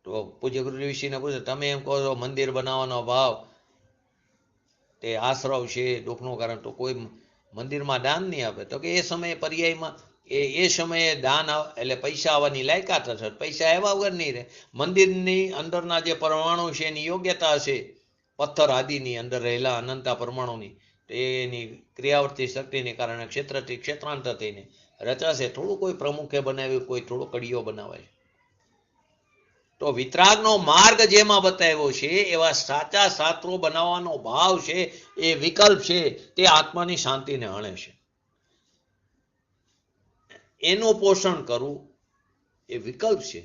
તો પૂજ્ય ગુરુદેવસિંહને પૂછે, તમે એમ કહો છો મંદિર બનાવવાનો ભાવ તે આશ્રવ છે, દુઃખનું કારણ, તો કોઈ મંદિરમાં દાન નહીં આપે? તો કે એ સમયે પર્યાયમાં એ સમયે દાન એટલે પૈસા આવવાની લાયકાત હશે, પૈસા આવ્યા વગર નહીં રહે. મંદિરની અંદરના જે પરમાણુ છે એની યોગ્યતા હશે, પથ્થર આદિની અંદર રહેલા અનંતા પરમાણુની, તો એની ક્રિયાવર્તી શક્તિને કારણે ક્ષેત્રથી ક્ષેત્રાંતર થઈને રચાશે. થોડું કોઈ પ્રમુખે બનાવ્યું, કોઈ થોડો કડીઓ બનાવે છે. તો વિતરાગનો માર્ગ જેમાં બતાવ્યો છે, એવા સાચા શાસ્ત્રો બનાવવાનો ભાવ છે, એ વિકલ્પ છે, તે આત્માની શાંતિને હણે છે. એનું પોષણ કરવું એ વિકલ્પ છે.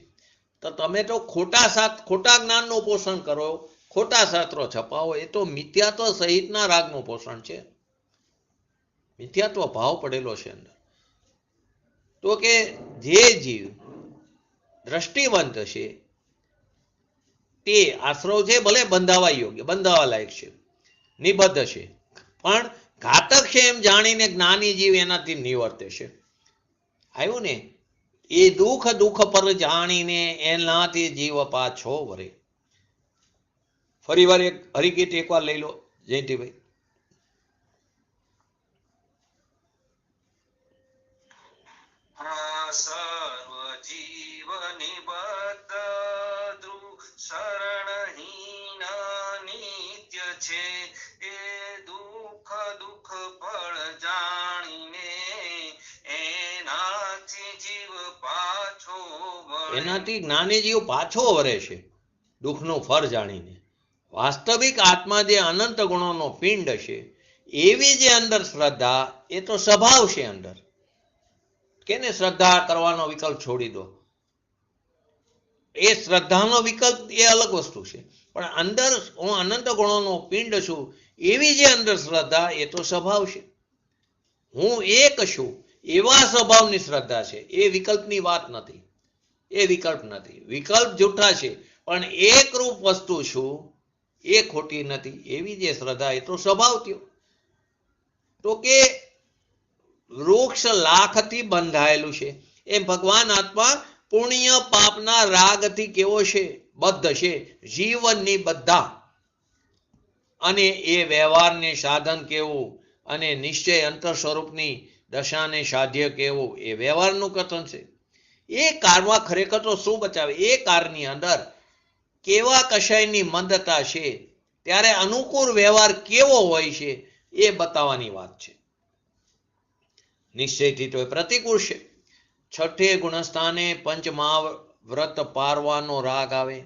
તો તમે તો ખોટા જ્ઞાનનું પોષણ કરો, ખોટા શાસ્ત્રો છપાવો, એ તો મિથ્યાત્વ સહિતના રાગનું પોષણ છે. મિથ્યાત્વ ભાવ પડેલો છે અંદર. તો કે જે જીવ દ્રષ્ટિવંત છે, તે આશ્રવ છે, ભલે બંધાવા યોગ્ય, બંધાવા લાયક છે, નિબદ્ધ છે, પણ ઘાતક છે એમ જાણીને જ્ઞાની જીવ એનાથી નિવર્તે છે. આવ્યું ને? એ દુઃખ પર જાણીને એનાથી જીવ પાછો વરે. ફરી વાર એક હરિગીત એકવાર લઈ લો જયંતિભાઈ. સર્વ જીવ નિબદ્ધ ધ્રુવ શરણહીન નિત્ય છે, એ દુઃખ ફળ જાણીને એનાથી જીવ પાછો વળે. એનાથી જ્ઞાની જીવ પાછો વરે છે, દુઃખનું ફળ જાણીને. વાસ્તવિક આત્મા જે અનંત ગુણોનો પિંડ છે, એવી જે અંદર શ્રદ્ધા, એ તો સ્વભાવ છે અંદર. કેને શ્રદ્ધા કરવાનો વિકલ્પ છોડી દો, એ શ્રદ્ધાનો વિકલ્પ એ અલગ વસ્તુ છે. પણ અંદર હું અનંત ગુણોનો પિંડ છું, એવી જે અંદર શ્રદ્ધા, એ તો સ્વભાવ છે. હું એક છું એવા સ્વભાવની શ્રદ્ધા છે. એ વિકલ્પની વાત નથી, એ વિકલ્પ નથી. વિકલ્પ જૂઠા છે, પણ એકરૂપ વસ્તુ છું એ ખોટી નથી. એવી જે શ્રદ્ધા, એ તો સ્વભાવ થયો. તો કે વૃક્ષ લાખથી બંધાયેલું છે, એમ ભગવાન આત્મા પુણ્ય પાપના રાગથી કેવો છે? બદ્ધ છે, જીવનની બધા. અને એ વ્યવહારને સાધન કેવું, અને નિશ્ચય અંતર સ્વરૂપની દશાને સાધ્ય કેવું, એ વ્યવહારનું કથન છે. એ કારમાં ખરેખર તો શું બચાવે? એ કારની અંદર કેવા કશાયની મંદતા છે, ત્યારે અનુકૂળ વ્યવહાર કેવો હોય છે, એ બતાવવાની વાત છે. નિશ્ચયથી તો એ પ્રતિકૂળ છે. છઠ્ઠે ગુણસ્થાને પંચમહાવ્રત પારવાનો રાગ આવે,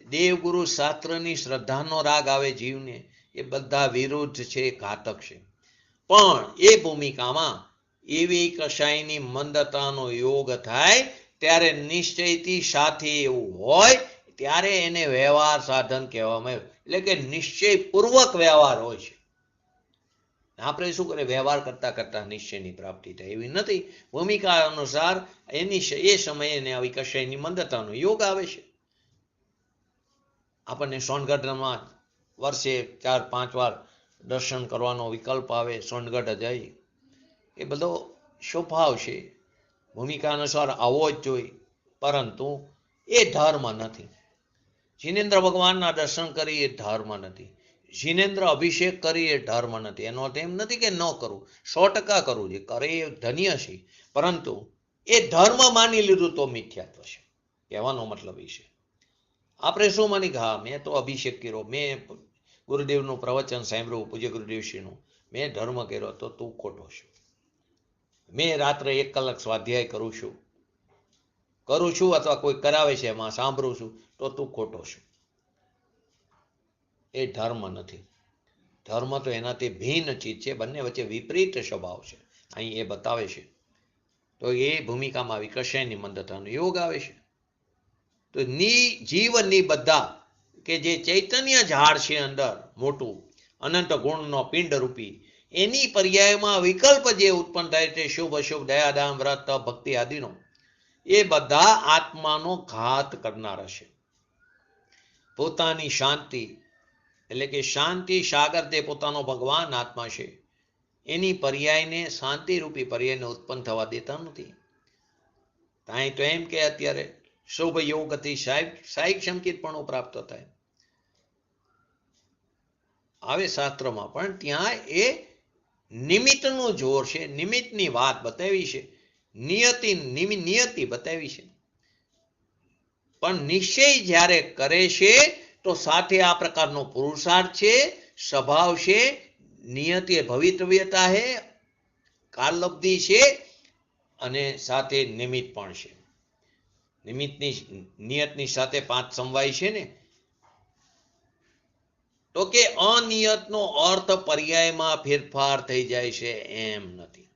દેવગુરુ શાસ્ત્રની શ્રદ્ધાનો રાગ આવે જીવને. એ બધા વિરુદ્ધ છે, ઘાતક છે. પણ એ ભૂમિકામાં એવી કશાયની મંદતાનો યોગ થાય, ત્યારે નિશ્ચયથી સાથે એવું હોય, ત્યારે એને વ્યવહાર સાધન કહેવામાં આવે. એટલે કે નિશ્ચયપૂર્વક વ્યવહાર હોય છે. આપણે શું કરીએ? વ્યવહાર કરતા કરતા નિશ્ચયની પ્રાપ્તિ થાય, એવી નથી. ભૂમિકા અનુસાર એ સમયે એને આવી કશાયની મંદતાનો યોગ આવે છે. આપણને સોનગઢમાં વર્ષે 4-5 વાર દર્શન કરવાનો વિકલ્પ આવે, સોનગઢ જાય. એ બધો સ્વભાવ છે, ભૂમિકા અનુસાર આવવો જ જોઈએ. પરંતુ એ ધર્મ નથી. જિનેન્દ્ર ભગવાનના દર્શન કરી એ ધર્મ નથી. જિનેન્દ્ર અભિષેક કરી એ ધર્મ નથી. એનો અર્થ એમ નથી કે ન કરવું, 100% કરવું છે, કરે એ ધન્ય છે. પરંતુ એ ધર્મ માની લીધું તો મિથ્યાત્વ છે. કહેવાનો મતલબ એ છે. આપણે શું માની કે હા, મેં તો અભિષેક કર્યો, મેં ગુરુદેવનું પ્રવચન સાંભળ્યું, પૂજ્ય ગુરુદેવશ્રીનું, મેં ધર્મ કર્યો, તો તું ખોટો છું. મેં રાત્રે 1 કલાક સ્વાધ્યાય કરું છું અથવા કોઈ કરાવે છે એમાં સાંભળું છું, તો તું ખોટો છું. એ ધર્મ નથી. ધર્મ તો એનાથી ભિન્ન ચીજ છે. બંને વચ્ચે વિપરીત સ્વભાવ છે. અહીં એ બતાવે છે. તો તો એ ભૂમિકામાં આવી કશાય નિમંદતાનો યોગ આવે છે. તો જીવ નિબદ્ધા કે જે ચૈતન્ય ઝાડ છે અંદર મોટું અનંત ગુણનો પિંડ રૂપી, એની પર્યાયમાં વિકલ્પ જે ઉત્પન્ન થાય છે શુભ અશુભ દયા દાન વ્રત તપ ભક્તિ આદિનો, એ બધા આત્માનો ઘાત કરનારા છે. પોતાની શાંતિ એટલે કે શાંતિ સાગર તે પોતાનો ભગવાન આત્મા છે, એની પર્યાયને શાંતિ રૂપી પર્યાયને ઉત્પન્ન થવા દેતા નથી. ત્યાં તો એમ કે અત્યારે શુભ યોગથી સાહિક સંકેતપણો પ્રાપ્ત થાય આવે શાસ્ત્રમાં, પણ ત્યાં એ નિમિત્તનું જોર છે, નિમિત્તની વાત બતાવી છે, નિયતિ બતાવી છે. પણ નિશ્ચય જ્યારે કરે છે તો સાથે આ પ્રકારનો પુરુષાર્થ છે, સ્વભાવ છે, નિયતિ ભવિતવ્યતા છે, કાલલબ્ધિ છે, અને સાથે નિમિત્ત પણ છે. નિયતની સાથે 5 સમવાય છે ને, તો કે અનિયતનો અર્થ પર્યાયમાં ફેરફાર થઈ જાય છે એમ નથી.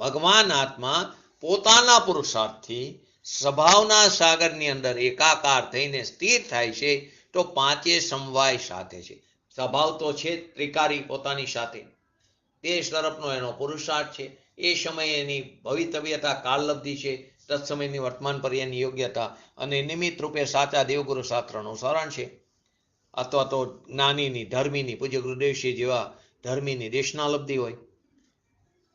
ભગવાન આત્મા પોતાના પુરુષાર્થથી સ્વભાવના સાગરની અંદર એકાકાર થઈને સ્થિર થાય છે, તો 5 સમવાય સાથે છે. સ્વભાવ તો છે ત્રિકારી પોતાની સાથે, તે તરફનો એનો પુરુષાર્થ છે, એ સમયે એની ભવિતવ્યતા કાલલબ્ધિ છે, તત્સમયની વર્તમાન પર્યાયની યોગ્યતા, અને નિમિત્ત રૂપે સાચા દેવગુરુ શાસ્ત્રનું શરણ છે, અથવા તો જ્ઞાનીની ધર્મીની પૂજ્ય ગુરુદેવશ્રી જેવા ધર્મીની દેશનાલબ્ધિ હોય,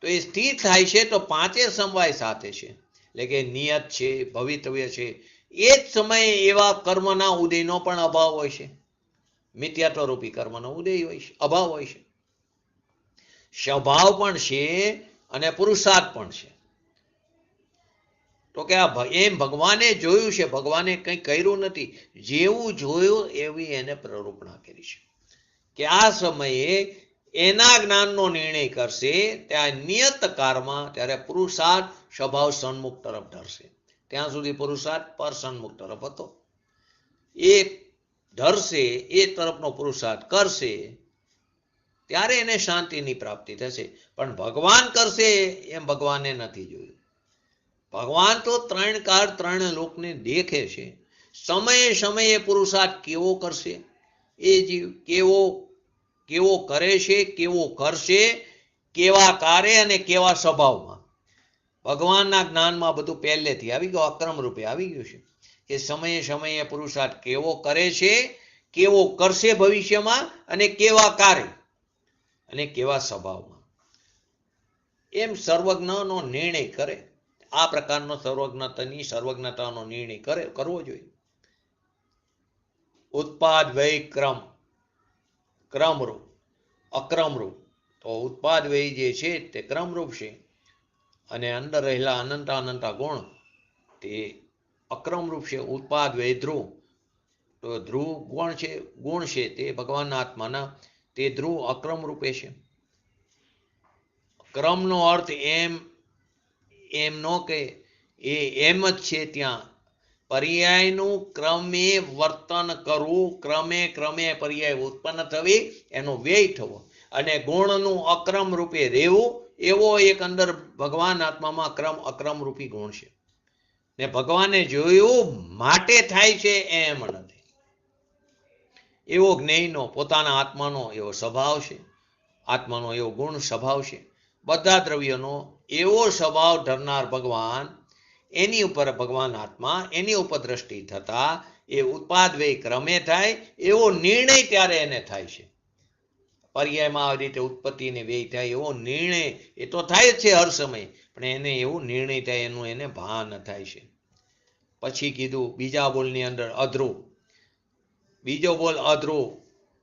તો એ સ્થિર થાય છે તો 5 સમવાય સાથે છે. એટલે કે નિયત છે, ભવિતવ્ય છે, એ જ સમયે એવા કર્મના ઉદયનો પણ અભાવ હોય છે, મિથ્યાત્વ રૂપી કર્મનો ઉદય હોય છે, અભાવ હોય છે, સ્વભાવ પણ છે અને પુરુષાર્થ પણ છે. તો કે એમ ભગવાને જોયું છે, ભગવાને કંઈ કર્યું નથી, જેવું જોયું એવી એને પ્રરૂપણા કરી છે કે આ સમયે એના જ્ઞાનનો નિર્ણય કરશે ત્યાં નિયત કાળમાં, ત્યારે પુરુષાર્થ સ્વભાવ સન્મુખ તરફ ધરશે. ત્યાં સુધી પુરુષાર્થ પર સન્મુખ તરફ હતો, એ ધરશે, એ તરફનો પુરુષાર્થ કરશે, ત્યારે એને શાંતિની પ્રાપ્તિ થશે. પણ ભગવાન કરશે એમ ભગવાને નથી જોયું. ભગવાન તો 3 કાળ 3 લોકને દેખે છે, સમયે સમયે પુરુષાર્થ કેવો કરશે, એ જીવ કેવો કરે છે, કેવો કરશે, કેવા કાર્ય અને કેવા સ્વભાવમાં. ભગવાનના જ્ઞાનમાં બધું પહેલેથી આવી ગયું, અક્રમ રૂપે આવી ગયું છે કે સમયે સમયે પુરુષાર્થ કેવો કરે છે, કેવો કરશે ભવિષ્યમાં, અને કેવા કાર્ય અને કેવા સ્વભાવમાં, એમ સર્વજ્ઞનો નિર્ણય કરે. આ પ્રકારનો સર્વજ્ઞતાનો નિર્ણય કરવો જોઈએ. ઉત્પાદ વ્યય ક્રમરૂપ અક્રમરૂપ. તો ઉત્પાદ વ્યય જે છે તે ક્રમરૂપ છે, અને અંદર રહેલા અનંતા ગુણ તે અક્રમરૂપ છે. ઉત્પાદ વ્યય ધ્રુવ, તો ધ્રુવ ગુણ છે તે ભગવાનના આત્માના, તે ધ્રુવ અક્રમ રૂપે છે. ક્રમનો અર્થ એમ ન કે એ એમ જ છે, ત્યાં પર્યાયનું ક્રમે વર્તન કરવું, ક્રમે પર્યાય ઉત્પન્ન થવી, એનો વ્યય થવો, અને ગુણનું અક્રમ રૂપે રહેવું, એવો એક અંદર ભગવાન આત્મામાં અક્રમ રૂપી ગુણ છે. ને ભગવાને જોયું માટે થાય છે એમ નથી. એવો જ્ઞેયનો પોતાના આત્માનો એવો સ્વભાવ છે, આત્માનો એવો ગુણ સ્વભાવ છે. બધા દ્રવ્યનો એવો સ્વભાવ ધરનાર ભગવાન, એની ઉપર ભગવાન આત્મા, એની ઉપર દ્રષ્ટિ થતા એ ઉત્પાદ વ્યય ક્રમે થાય એવો નિર્ણય ત્યારે એને થાય છે. પર્યાયમાં આવી રીતે ઉત્પત્તિ ને વ્યય થાય એવો નિર્ણય એ તો થાય જ છે હર સમય, પણ એને એવું નિર્ણય થાય એનું એને ભાન થાય છે. પછી કીધું બીજા બોલની અંદર અધ્રુવ. બીજો બોલ અધ્રુવ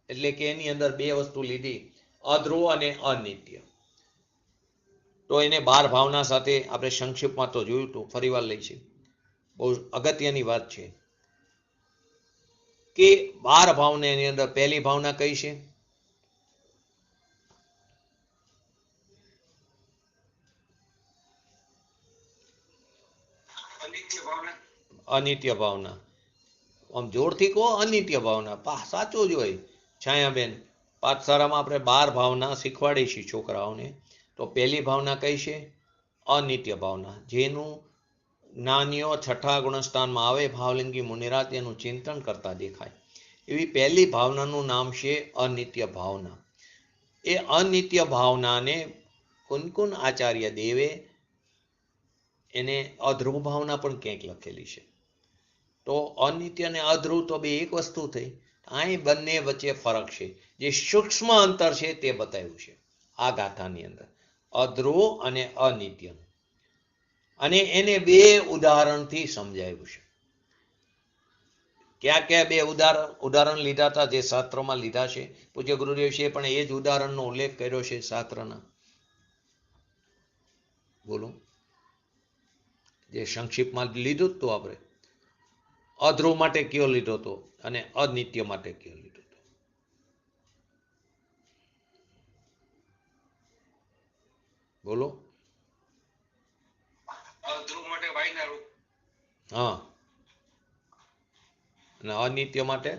એટલે કે એની અંદર 2 વસ્તુ લીધી, અધ્રુવ અને અનિત્ય. તો એને 12 ભાવના સાથે આપણે સંક્ષિપ્તમાં તો જોયું હતું, ફરીવાર લઈ છે. બહુ અગત્યની વાત છે કે 12 ભાવના એની અંદર પહેલી ભાવના કઈ છે? અનિત્ય ભાવના. આમ જોરથી કહો, અનિત્ય ભાવના સાચું જ હોય. છાયાબેન, પાઠશાળામાં આપણે 12 ભાવના શીખવાડીએ છીએ છોકરાઓને. તો પહેલી ભાવના કઈ છે? અનિત્ય ભાવના, જેનું જ્ઞાનીઓ છઠ્ઠા ગુણસ્થાનમાં આવે ભાવલિંગી મુનિરાજ એનું ચિંતન કરતા દેખાય. એવી પહેલી ભાવનાનું નામ છે અનિત્ય ભાવના. એ અનિત્ય ભાવનાને કુનકુન આચાર્ય દેવે એને અધ્રુવ ભાવના પણ ક્યાંક લખેલી છે. તો અનિત્ય અને અધ્રુવ તો બે એક વસ્તુ થઈ. અહીં બંને વચ્ચે ફરક છે, જે સૂક્ષ્મ અંતર છે તે બતાવ્યું છે આ ગાથાની અંદર, અધ્રુવ અને અનિત્ય. અને એને બે ઉદાહરણથી સમજાવ્યું છે. ક્યાં ક્યાં બે ઉદાહરણ લીધા હતા, જે શાસ્ત્રોમાં લીધા છે. પૂજ્ય ગુરુદેવ છે પણ એ જ ઉદાહરણનો ઉલ્લેખ કર્યો છે શાસ્ત્રના. બોલો, જે સંક્ષિપ્તમાં લીધું જ તો આપણે અધ્રુવ માટે કયો લીધો હતો અને અનિત્ય માટે કયો લીધો હતો? બોલો. અધ્રુવ માટે વાયના રૂપ, હા, અને અનિત્ય માટે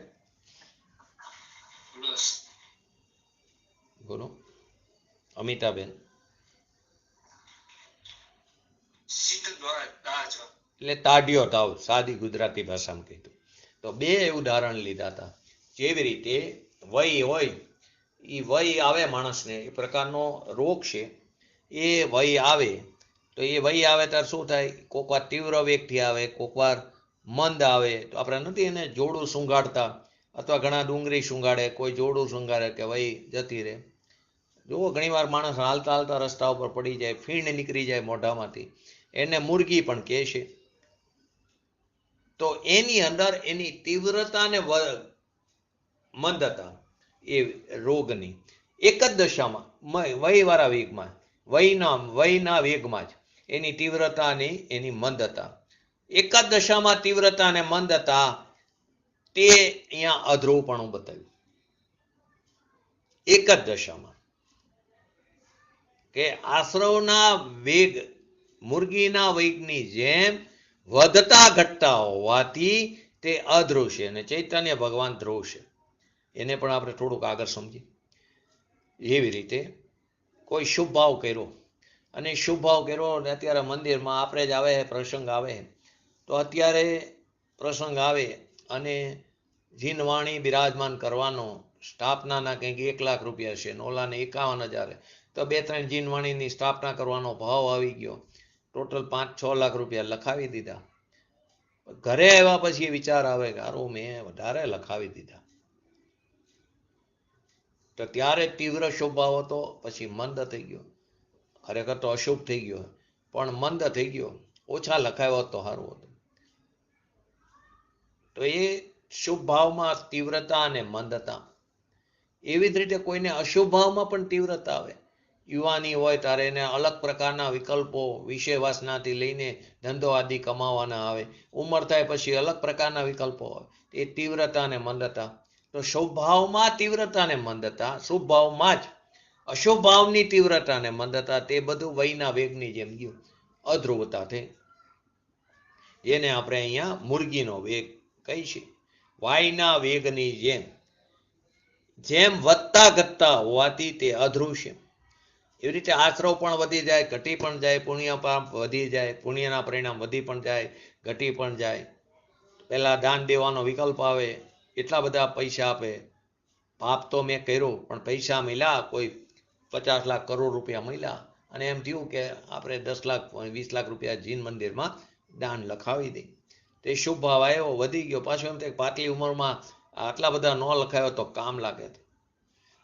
રસ. બોલો અમિતાબેન. સિદ્ધ દ્વારા દાજ. એટલે તાઢ્યો તાવ, સાદી ગુજરાતી ભાષામાં કીધું તો બે ઉદાહરણ લીધા હતા. જેવી રીતે વય હોય, એ વય આવે માણસને, એ પ્રકારનો રોગ છે. એ વય આવે તો એ વય આવે ત્યારે શું થાય? કોક વાર તીવ્ર વેગથી આવે, કોક વાર મંદ આવે. તો આપણે નથી એને જોડું સુંગાડતા, અથવા ઘણા ડુંગળી સુંગાડે, કોઈ જોડું સુંગાડે કે વય જતી રહે. જુઓ ઘણી વાર માણસ હાલતા હાલતા રસ્તા ઉપર પડી જાય, ફીણ નીકળી જાય મોઢામાંથી, એને મુરગી પણ કહે છે. તો એની અંદર એની તીવ્રતા ને મંદતા એ રોગની એક જ દશામાં વયવાળા વેગમાં, વયના વેગમાં જ એની તીવ્રતા અને એની મંદતા, એક જ દશામાં તીવ્રતા અને મંદતા, તે અહીંયા અધ્રુવપણું બતાવ્યું. એક જ દશામાં કે આશ્રવના વેગ મુરગીના વેગની જેમ વધતા ઘટતા હોવાથી તે અધ્રુવ છે, અને ચૈતન્ય ભગવાન ધ્રુવ છે. એને પણ આપણે થોડુંક આગળ સમજીએ. એવી રીતે કોઈ શુભ ભાવ કર્યો, અને શુભ ભાવ કર્યો ને અત્યારે મંદિરમાં આપણે જ આવે, પ્રસંગ આવે, તો અત્યારે પ્રસંગ આવે અને જીનવાણી બિરાજમાન કરવાનો સ્થાપનાના કંઈક 1 લાખ રૂપિયા છે, ઓલાને 51,000, તો 2-3 જીનવાણીની સ્થાપના કરવાનો ભાવ આવી ગયો, ટોટલ 5-6 લાખ રૂપિયા લખાવી દીધા. ઘરે આવ્યા પછી વિચાર આવે કે હારું મેં વધારે લખાવી દીધા. તો ત્યારે તીવ્ર શુભ ભાવ હતો, પછી મંદ થઈ ગયો. ખરેખર તો અશુભ થઈ ગયો, પણ મંદ થઈ ગયો, ઓછા લખાવ્યો તો સારું હતું. તો એ શુભ ભાવમાં તીવ્રતા અને મંદતા. એવી જ રીતે કોઈને અશુભ ભાવમાં પણ તીવ્રતા આવે. યુવાની હોય ત્યારે એને અલગ પ્રકારના વિકલ્પો, વિષય વાસનાથી લઈને ધંધો આદિ કમાવાના આવે. ઉંમર થાય પછી અલગ પ્રકારના વિકલ્પો હોય, એ તીવ્રતા અને મંદતા. તો શુભ ભાવમાં તીવ્રતા અને મંદતા, શુભ ભાવમાં જ અશુભ ભાવની તીવ્રતા અને મંદતા, તે બધું વયના વેગની જેમ ગયું, અધ્રુવતા થઈ. એને આપણે અહીંયા મુરગીનો વેગ કહી છે. વાયના વેગની જેમ વધતા ઘટતા હોવાથી તે અધ્રુવ છે. એવી રીતે આશ્રવ પણ વધી જાય, ઘટી પણ જાય, પુણ્ય પાપ વધી જાય, પુણ્યના પરિણામ વધી પણ જાય, ઘટી પણ જાય. પહેલા દાન દેવાનો વિકલ્પ આવે, એટલા બધા પૈસા આપે, પાપ તો મેં કર્યું પણ પૈસા મળ્યા, કોઈ 50 લાખ કરોડ રૂપિયા મળ્યા, અને એમ થયું કે આપણે 10 લાખ 20 લાખ રૂપિયા જીન મંદિરમાં દાન લખાવી દઈ. તે શુભ ભાવ આવ્યો, વધી ગયો. પાછું એમ થાય પાતળી ઉંમરમાં આટલા બધા ન લખાયો તો કામ લાગે,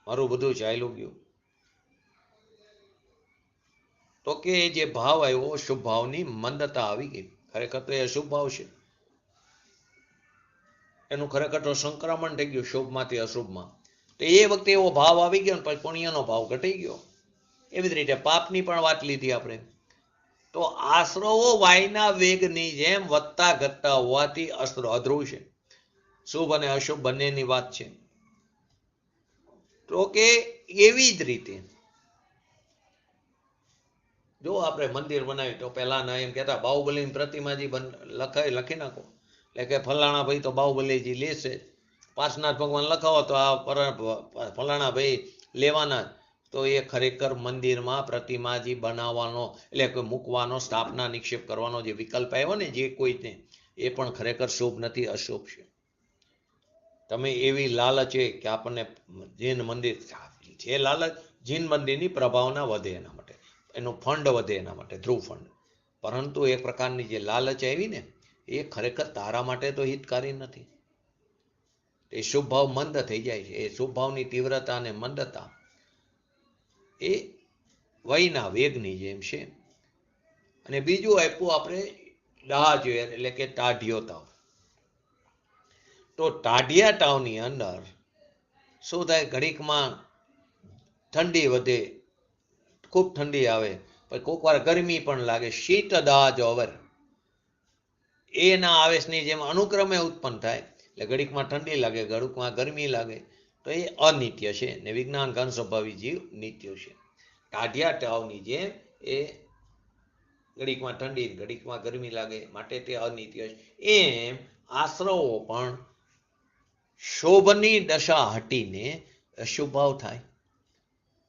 મારું બધું ચાલ્યું ગયું. તો કે જે ભાવ આવ્યો શુભ ભાવની મંદતા આવી ગઈ. ખરેખર તો એ અશુભ ભાવ છે, એનું ખરેખર તો સંક્રમણ થઈ ગયું શુભમાંથી અશુભમાં. તો એ વખતે એવો ભાવ આવી ગયો ને પછી પુણ્યનો ભાવ ઘટી ગયો. એવી જ રીતે પાપની પણ વાત લીધી આપણે. તો આશ્રવો વાયના વેગની જેમ વધતા ઘટતા હોવાથી અધ્રુવ છે. શુભ અને અશુભ બંનેની વાત છે. તો કે એવી જ રીતે જો આપણે મંદિર બનાવી તો પહેલાના એમ કહેતા બાહુબલીની પ્રતિમાજી લખી નાખો, એટલે કે ફલાણા ભાઈ તો બાહુબલીજી લેશે. પાર્શનાથ ભગવાન લખાવો તો આ ફલાણા ભાઈ લેવાના. તો એ ખરેખર મંદિરમાં પ્રતિમાજી બનાવવાનો એટલે કે મૂકવાનો, સ્થાપના નિક્ષેપ કરવાનો જે વિકલ્પ આવ્યો ને જે કોઈને, એ પણ ખરેખર શુભ નથી, અશુભ છે. તમે એવી લાલચે કે આપણને જૈન મંદિર, જે લાલચ જૈન મંદિરની પ્રભાવના વધે એના માટે, એનું ફંડ વધે એના માટે, ધ્રુવ ફંડ. પરંતુ એ પ્રકારની જે લાલચ આવી ને એ ખરેખર તારા માટે તો હિતકારી નથી. એ શુભ ભાવ મંદ થઈ જાય છે. એ શુભ ભાવની તીવ્રતા અને મંદતા એ વયના વેગની જેમ છે. અને બીજું આપ્યું આપણે દાહ જોઈએ એટલે કે ટાઢિયો તાવ. તો ટાઢિયા તાવની અંદર શું થાય, ઘડીકમાં ઠંડી વધે, ખૂબ ઠંડી આવે, પછી કોઈક વાર ગરમી પણ લાગે, શીત દાહ જોવર એના આવેશની જેમ અનુક્રમે ઉત્પન્ન થાય. એટલે ઘડીકમાં ઠંડી લાગે, ઘડીકમાં ગરમી લાગે, તો એ અનિત્ય છે ને વિજ્ઞાન ઘન સ્વભાવી જીવ નિત્ય છે. ટાઢિયા તાવની જેમ એ ઘડીકમાં ઠંડી, ઘડીકમાં ગરમી લાગે, માટે તે અનિત્ય છે. એમ આશ્રવો પણ શોભની દશા હટીને અશુભ ભાવ થાય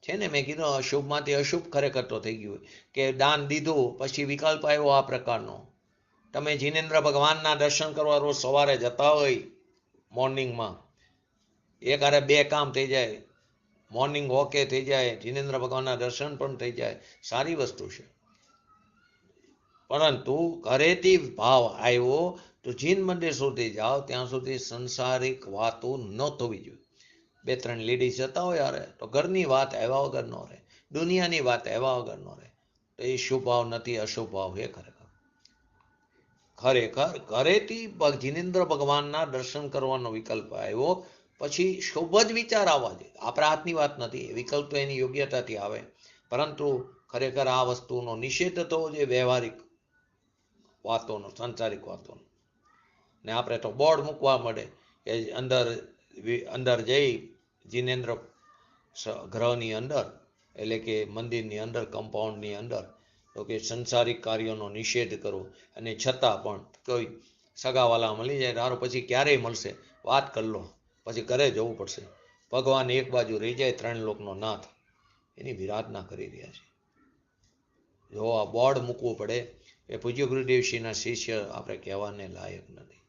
છે ને. મેં કીધું અશુભમાંથી અશુભ ખરેખર તો થઈ ગયું કે દાન દીધું પછી વિકલ્પ આવ્યો આ પ્રકારનો. તમે જિનેન્દ્ર ભગવાનના દર્શન કરવા રોજ સવારે જતા હોય મોર્નિંગમાં, એક હારે બે કામ થઈ જાય, મોર્નિંગ વોકે થઈ જાય, જિનેન્દ્ર ભગવાનના દર્શન પણ થઈ જાય, સારી વસ્તુ છે. પરંતુ ઘરેથી ભાવ આવ્યો તો જૈન મંદિર સુધી જાઓ ત્યાં સુધી સંસારિક વાતો ન થવી જોઈએ. બે ત્રણ લેડીઝ જતા હોય યારે તો ઘરની વાત આવ્યા વગર ન રહે, દુનિયાની વાત આવ્યા વગર ન રહે. તો એ શુભ ભાવ નથી, અશુભ ભાવ છે ખરેખર. ખરેખર ઘરેથી જિનેન્દ્ર ભગવાનના દર્શન કરવાનો વિકલ્પ આવ્યો પછી શુભ જ વિચાર આવવા જોઈએ. આપણા હાથની વાત નથી, વિકલ્પ તો એની યોગ્યતાથી આવે. પરંતુ ખરેખર આ વસ્તુનો નિષેધ થવો જોઈએ, વ્યવહારિક વાતોનો, સંસારિક વાતોનો. ને આપણે તો બોર્ડ મૂકવા મળે કે અંદર જઈ જિનેન્દ્ર ગ્રહની અંદર એટલે કે મંદિરની અંદર, કમ્પાઉન્ડની અંદર, તો કે સંસારિક કાર્યોનો નિષેધ કરો. અને છતાં પણ કોઈ સગાવાલા મળી જાય તારો પછી ક્યારેય મળશે, વાત કરી લો, પછી ઘરે જવું પડશે. ભગવાન એક બાજુ રહી જાય, ત્રણ લોકનો નાથ, એની વિરાધના કરી રહ્યા છે. જો આ બોર્ડ મૂકવું પડે એ પૂજ્ય ગુરુદેવશ્રીના શિષ્ય આપણે કહેવાને લાયક નથી.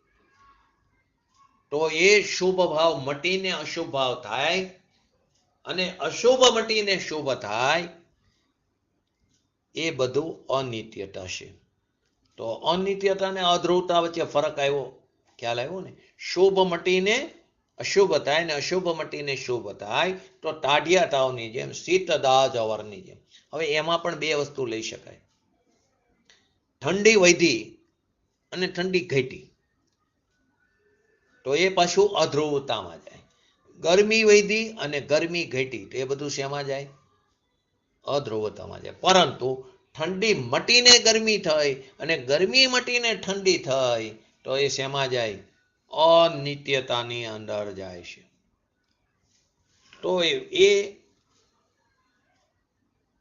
તો એ શુભ ભાવ મટીને અશુભ ભાવ થાય અને અશુભ મટીને શુભ થાય, એ બધું અનિત્યતા છે. તો અનિત્યતા અને અધ્રુવતા વચ્ચે ફરક આવ્યો, ખ્યાલ આવ્યો ને. શુભ મટીને અશુભ થાય ને અશુભ મટીને શુભ થાય, તો ટાઢિયા તાવની જેમ, શીત દાહ જવરની જેમ. હવે એમાં પણ બે વસ્તુ લઈ શકાય, ઠંડી વધી અને ઠંડી ઘટી, તો એ પાછું અધ્રુવતામાં જાય. ગરમી વધી અને ગરમી ઘટી, તો એ બધું શેમાં જાય, અધ્રુવતામાં જાય. પરંતુ ઠંડી મટીને ગરમી થઈ અને ગરમી મટીને ઠંડી થઈ, તો એ શેમાં જાય, અનિત્યતાની અંદર જાય છે. તો એ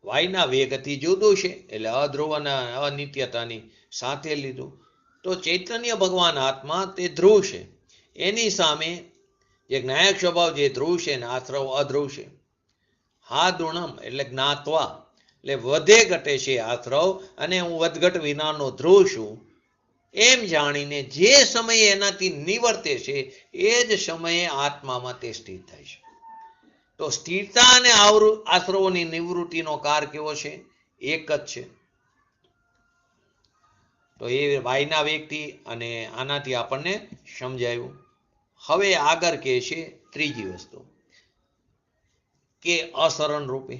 વાયના વેગથી જુદું છે, એટલે અધ્રુવના અનિત્યતાની સાથે લીધું. તો ચૈતન્ય ભગવાન આત્મા તે ધ્રુવ છે, એની સામે જે જ્ઞાયક સ્વભાવ જે ધ્રુવ છે ને આશ્રવ અધ્રુવ છે. હા દુણમ એટલે જ્ઞાત્વા એટલે વધે ઘટે છે આશ્રવ, અને હું વધઘટ વિનાનો ધ્રુવ છું એમ જાણીને જે સમયે એનાથી નિવર્તે છે એ જ સમયે આત્મામાં તે સ્થિર થાય છે. તો સ્થિરતા અને આશ્રવોની નિવૃત્તિનો કાર કેવો છે, એક જ છે. તો એ વાયના વેગથી અને આનાથી આપણને સમજાયું. હવે આગળ કહે છે ત્રીજી વસ્તુ કે અસરણ રૂપે.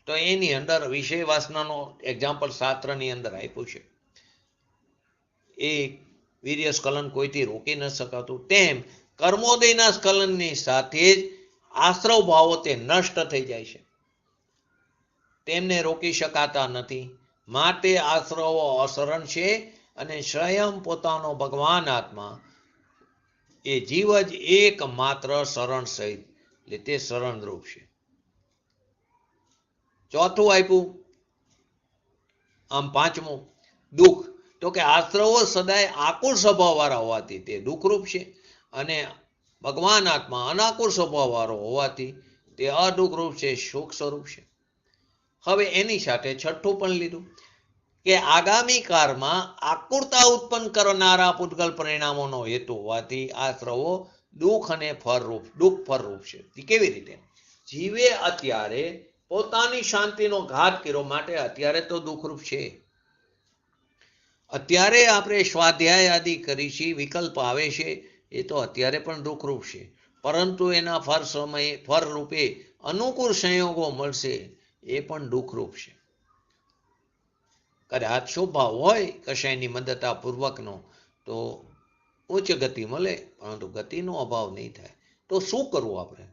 તો એની અંદર વિષય વાસનાનો એક્ઝામ્પલ શાસ્ત્રની અંદર આપ્યું છે. એ વીર્ય સ્ખલન કોઈથી રોકી ન શકાતું, તેમ કર્મોદયના સ્ખલનની સાથે જ આશ્રવ ભાવો તે નષ્ટ થઈ જાય છે, તેમને રોકી શકાતા નથી. માટે આશ્રવો અસરણ છે અને સ્વયં પોતાનો ભગવાન આત્મા એ જીવ જ એક માત્ર શરણ સહિત, એટલે તે શરણ રૂપ છે. ચોથું આપ્યું આમ પાંચમું દુઃખ. તો કે આશ્રવો સદાય આકુર સ્વભાવ વાળા હોવાથી તે દુઃખરૂપ છે, અને ભગવાન આત્મા અનાકુર સ્વભાવ વાળો હોવાથી તે અદુઃખ રૂપ છે, સુખ સ્વરૂપ છે. હવે એની સાથે છઠ્ઠું પણ લીધું કે આગામી કાળમાં આકુરતા ઉત્પન્ન કરનારા પૂતગલ પરિણામોનો હેતુ હોવાથી આશ્રવો દુઃખ અને દુઃખ ફળરૂપ છે. કેવી રીતે? જીવે અત્યારે પોતાની શાંતિનો ઘાત કર્યો માટે અત્યારે તો દુઃખરૂપ છે. અત્યારે આપણે સ્વાધ્યાય આદિ કરી છે, વિકલ્પ આવે છે, એ તો અત્યારે પણ દુઃખરૂપ છે. પરંતુ એના ફળ રૂપે અનુકૂળ સંયોગો મળશે, એ પણ દુઃખરૂપ છે. કદાચ સ્વભાવ હોય કશાયની મદદતા પૂર્વકનો તો ઉચ્ચ ગતિ મળે, પરંતુ ગતિનો અભાવ નહીં થાય. તો શું કરવું? આપણે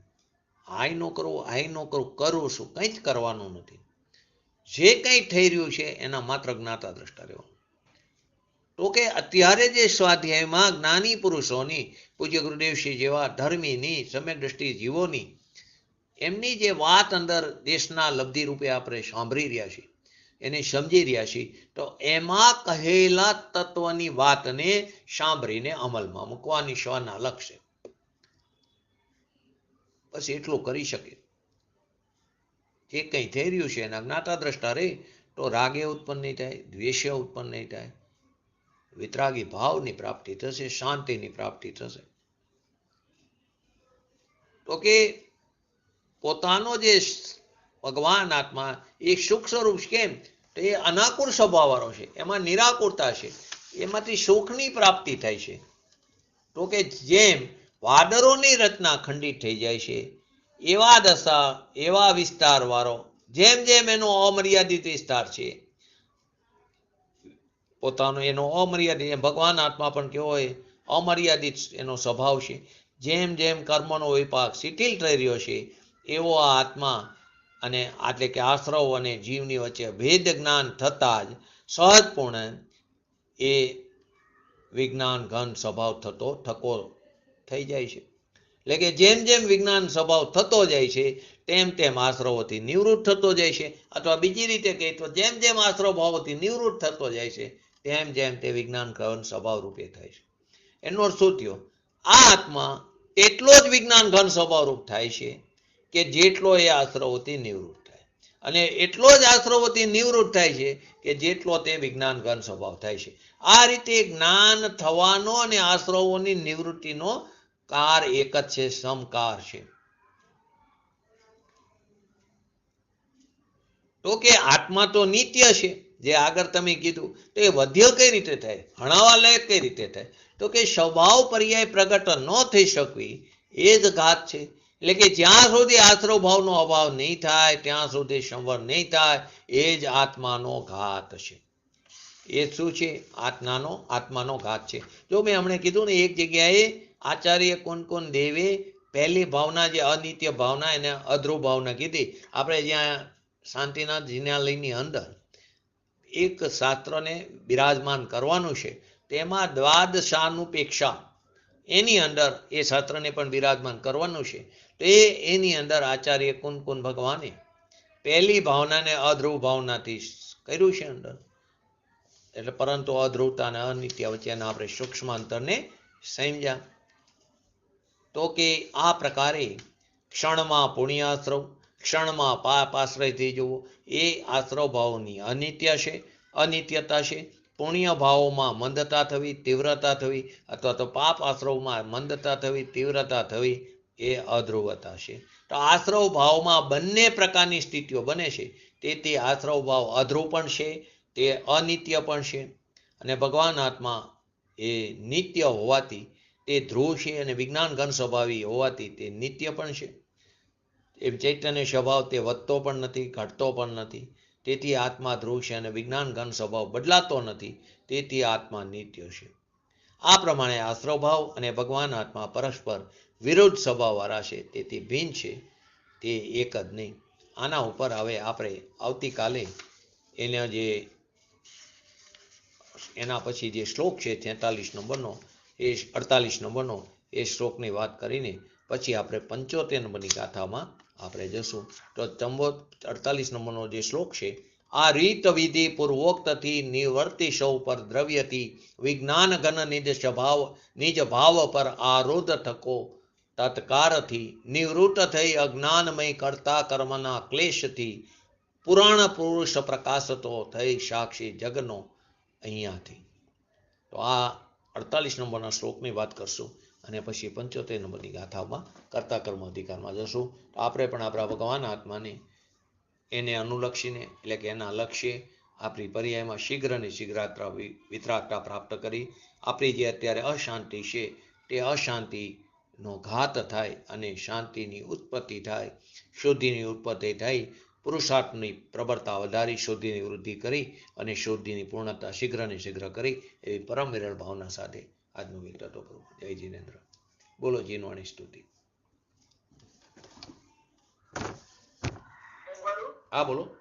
હાઈ નો કરવું, હાઈ નો કરવું, કરવું શું? કંઈ જ કરવાનું નથી. જે કંઈ થઈ રહ્યું છે એના માત્ર જ્ઞાતા દ્રષ્ટા રહેવાનું. તો કે અત્યારે જે સ્વાધ્યાયમાં જ્ઞાની પુરુષોની, પૂજ્ય ગુરુદેવશ્રી જેવા ધર્મીની, સમ્યક દ્રષ્ટિ જીવોની, એમની જે વાત અંદર દેશના લબ્ધિ રૂપે આપણે સાંભળી રહ્યા છીએ, એને સમજી રહ્યા છીએ, તો એમાં કહેલા તત્વની વાતને સાંભળીને અમલમાં મૂકવાની સ્વના લક્ષ્ય. બસ એટલું કરી શકે. જે કંઈ થઈ રહ્યું છે એના જ્ઞાતા દ્રષ્ટા રહે તો રાગે ઉત્પન્ન નહીં થાય, દ્વેષે ઉત્પન્ન નહીં થાય, વિતરાગી ભાવની પ્રાપ્તિ થશે, શાંતિની પ્રાપ્તિ થશે. તો કે પોતાનો જે ભગવાન આત્મા એક સુખ સ્વરૂપ કેમ? તો એ અનાકુર સ્વભાવવાળો છે, એમાં નિરાકુરતા છે, એમાંથી સુખની પ્રાપ્તિ થાય છે. તો કે જેમ વાદળોની રચના ખંડિત થઈ જાય છે, એવા દશા, એવા વિસ્તાર વાળો, જેમ જેમ એનો અમર્યાદિત વિસ્તાર છે, પોતાનો એનો અમર્યાદિત, ભગવાન આત્મા પણ કેવો હોય? અમર્યાદિત એનો સ્વભાવ છે. જેમ જેમ કર્મનો વિપાક શિથિલ થઈ રહ્યો છે, એવો આ આત્મા અને એટલે કે આશ્રવ અને જીવની વચ્ચે ભેદ જ્ઞાન થતાં જ સહજપૂર્ણ એ વિજ્ઞાન ઘન સ્વભાવ થકો થઈ જાય છે. એટલે કે જેમ જેમ વિજ્ઞાન સ્વભાવ થતો જાય છે, તેમ તેમ આશ્રવોથી નિવૃત્ત થતો જાય છે. અથવા બીજી રીતે કહીએ તો જેમ જેમ આશ્રવ ભાવોથી નિવૃત્ત થતો જાય છે, તેમ જેમ તે વિજ્ઞાન ઘન સ્વભાવ રૂપે થાય છે. એનો અર્થ શું થયો? આ આત્મા એટલો જ વિજ્ઞાન ઘન સ્વભાવ રૂપ થાય છે કે જેટલો એ આશ્રવોથી નિવૃત્ત થાય, અને એટલો જ આશ્રવોથી નિવૃત્ત થાય છે કે જેટલો તે વિજ્ઞાન ઘન સ્વભાવ થાય છે. આ રીતે જ્ઞાન થવાનો અને આશ્રવોની નિવૃત્તિનો કાર એક જ છે, સમકાર છે. તો કે આત્મા તો નિત્ય છે, જે આગળ તમે કીધું, તો એ વધ્ય કઈ રીતે થાય? હણાવા લાયક કઈ રીતે થાય? તો કે સ્વભાવ પર્યાય પ્રગટ ન થઈ શકવી એ જ ઘાત છે. એટલે કે જ્યાં સુધી આશ્રવ ભાવનો અભાવ નહીં થાય, ત્યાં સુધી સંવર નહીં થાય, એ જ આત્માનો ઘાત છે. એ શું છે? આત્માનો ઘાત છે. જો મેં હમણાં કીધું ને, એક જગ્યાએ આચાર્ય કોણ દેવે પહેલી ભાવના, જે અનિત્ય ભાવના, એને અધ્રુવ ભાવના કીધી. આપણે જ્યાં શાંતિનાથ જિનાલયની અંદર એક શાસ્ત્રને બિરાજમાન કરવાનું છે, તેમાં દ્વાદશાનુપેક્ષા, એની અંદર એ શાસ્ત્રને પણ બિરાજમાન કરવાનું છે. તો એની અંદર આચાર્ય કુન ભગવાને પહેલી ભાવનાને અધ્રુવ ભાવનાથી કર્યું છે અંદર. એટલે પરંતુ અધ્રુવતા અને અનિત્ય વચ્ચેના આપણે સૂક્ષ્મ અંતરને સમજ્યા. તો કે આ પ્રકારે ક્ષણમાં પુણ્યાશ્રવ, ક્ષણમાં પાપ આશ્રયથી જવું, એ આશ્રવ ભાવોની અનિત્યતા છે. પુણ્ય ભાવોમાં મંદતા થવી, તીવ્રતા થવી, અથવા તો પાપ આશ્રવમાં મંદતા થવી, તીવ્રતા થવી, એ અધ્રુવતા છે. તો આશ્રવ ભાવમાં બંને પ્રકારની સ્થિતિઓ બને છે. તેથી આશ્રવ ભાવ અધ્રુવ પણ છે, તે અનિત્ય પણ છે. અને ભગવાન આત્મા એ નિત્ય હોવાથી તે ધ્રુવ છે, અને વિજ્ઞાન ઘન સ્વભાવી હોવાથી તે નિત્ય પણ છે. એ ચૈતન્ય સ્વભાવ તે વધતો પણ નથી, ઘટતો પણ નથી. તેથી આત્મા ધ્રુવ છે, અને વિજ્ઞાન ઘન સ્વભાવ બદલાતો નથી. તેથી આત્મા નિત્ય છે. આ પ્રમાણે આશ્રવ ભાવ અને ભગવાન આત્મા પરસ્પર વિરુદ્ધ સ્વભાવવાળા છે, તેથી ભિન્ન છે, તે એક જ નહીં. આના ઉપર હવે આપણે આવતીકાલે એના પછી જે શ્લોક છે 43 નંબરનો, એ 48 નંબરનો, એ શ્લોકની વાત કરીને પછી આપણે 75 નંબરની ગાથામાં આપણે જશું. તો 48 નંબરનો જે શ્લોક છે, આ રીત વિધિ પૂર્વોક્તથી નિવર્તિ સૌ પર દ્રવ્યથી વિજ્ઞાન ઘન નિજ ભાવ પર આરોધ થકો તત્કારથી નિવૃત્ત થઈ અજ્ઞાનમય કરતા કર્મના ક્લેશથી પુરાણ પુરુષ પ્રકાશતો થઈ સાક્ષી જગનો અહીંયાથી. તો આ 48 નંબરના શ્લોકની વાત કરશું અને પછી 75 નંબરની ગાથામાં કરતા કર્મ અધિકારમાં જશું. તો આપણે પણ આપણા ભગવાન આત્માને એને અનુલક્ષીને એટલે કે એના લક્ષ્ય આપણી પર્યાયમાં શીઘ્ર ને શીઘ્ર વિતરાગતા પ્રાપ્ત કરી આપણી જે અત્યારે અશાંતિ છે તે અશાંતિનો ઘાત થાય અને શાંતિની ઉત્પત્તિ થાય, શુદ્ધિની ઉત્પત્તિ થઈ, પુરુષાર્થની પ્રબળતા વધારી, શુદ્ધિની વૃદ્ધિ કરી અને શુદ્ધિની પૂર્ણતા શીઘ્ર ને શીઘ્ર કરી એવી પરમ વિરળ ભાવના સાથે આજનું વિતરતો કરું. જય જીનેન્દ્ર. બોલો જીનવાણી સ્તુતિ. હા બોલો.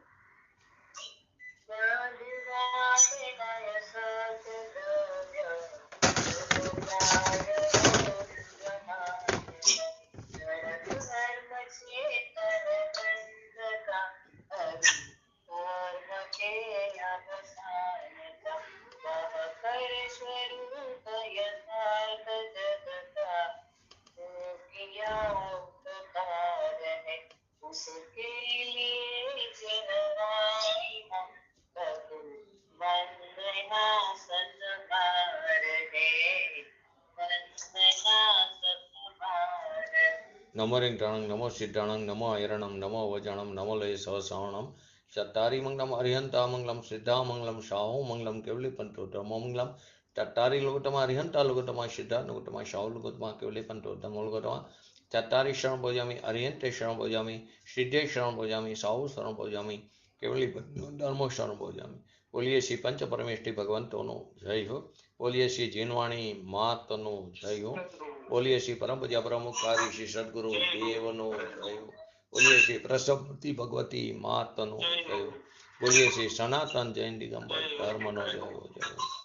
નમો રિંગટાણંગ નમો સિદ્ધાણંગ નમો હૈરણમ નમો વજણમ નમો લય સહસાવણમ ચત્તારી મંગલમ અરિહંતા મંગલમ સિદ્ધા મંગલમ શાહુ મંગલમ કેવલી પંતો ધર્મો મંગલમ ચત્તારી લોગતમાં અરિહંતા લોગતમાં સિદ્ધા લોગતમાં શાહુ લોગતમાં કેવલી પંતો ધર્મો લોગતમાં ચત્તારી શરણ ભોજામી અરિહંતે શરણ ભોજામી સિદ્ધે શરણ ભોજામી શાહુ શરણ ભોજામી કેવલી ધર્મો શરણ ભોજામી. બોલીએ શ્રી પંચ પરમેષ્ઠી ભગવંતોનો જય હો. બોલીએ શ્રી જીનવાણી માતનો જય હો. બોલીએ શ્રી પરમ પૂજ્ય પ્રમુખકારી શ્રી સદગુરુ દેવનો જય હો. બોલીએ શ્રી પ્રસવતી ભગવતી માતનો જય હો. બોલીએ શ્રી સનાતન જૈન દિગંબર ધર્મનો જય હો. જય હો.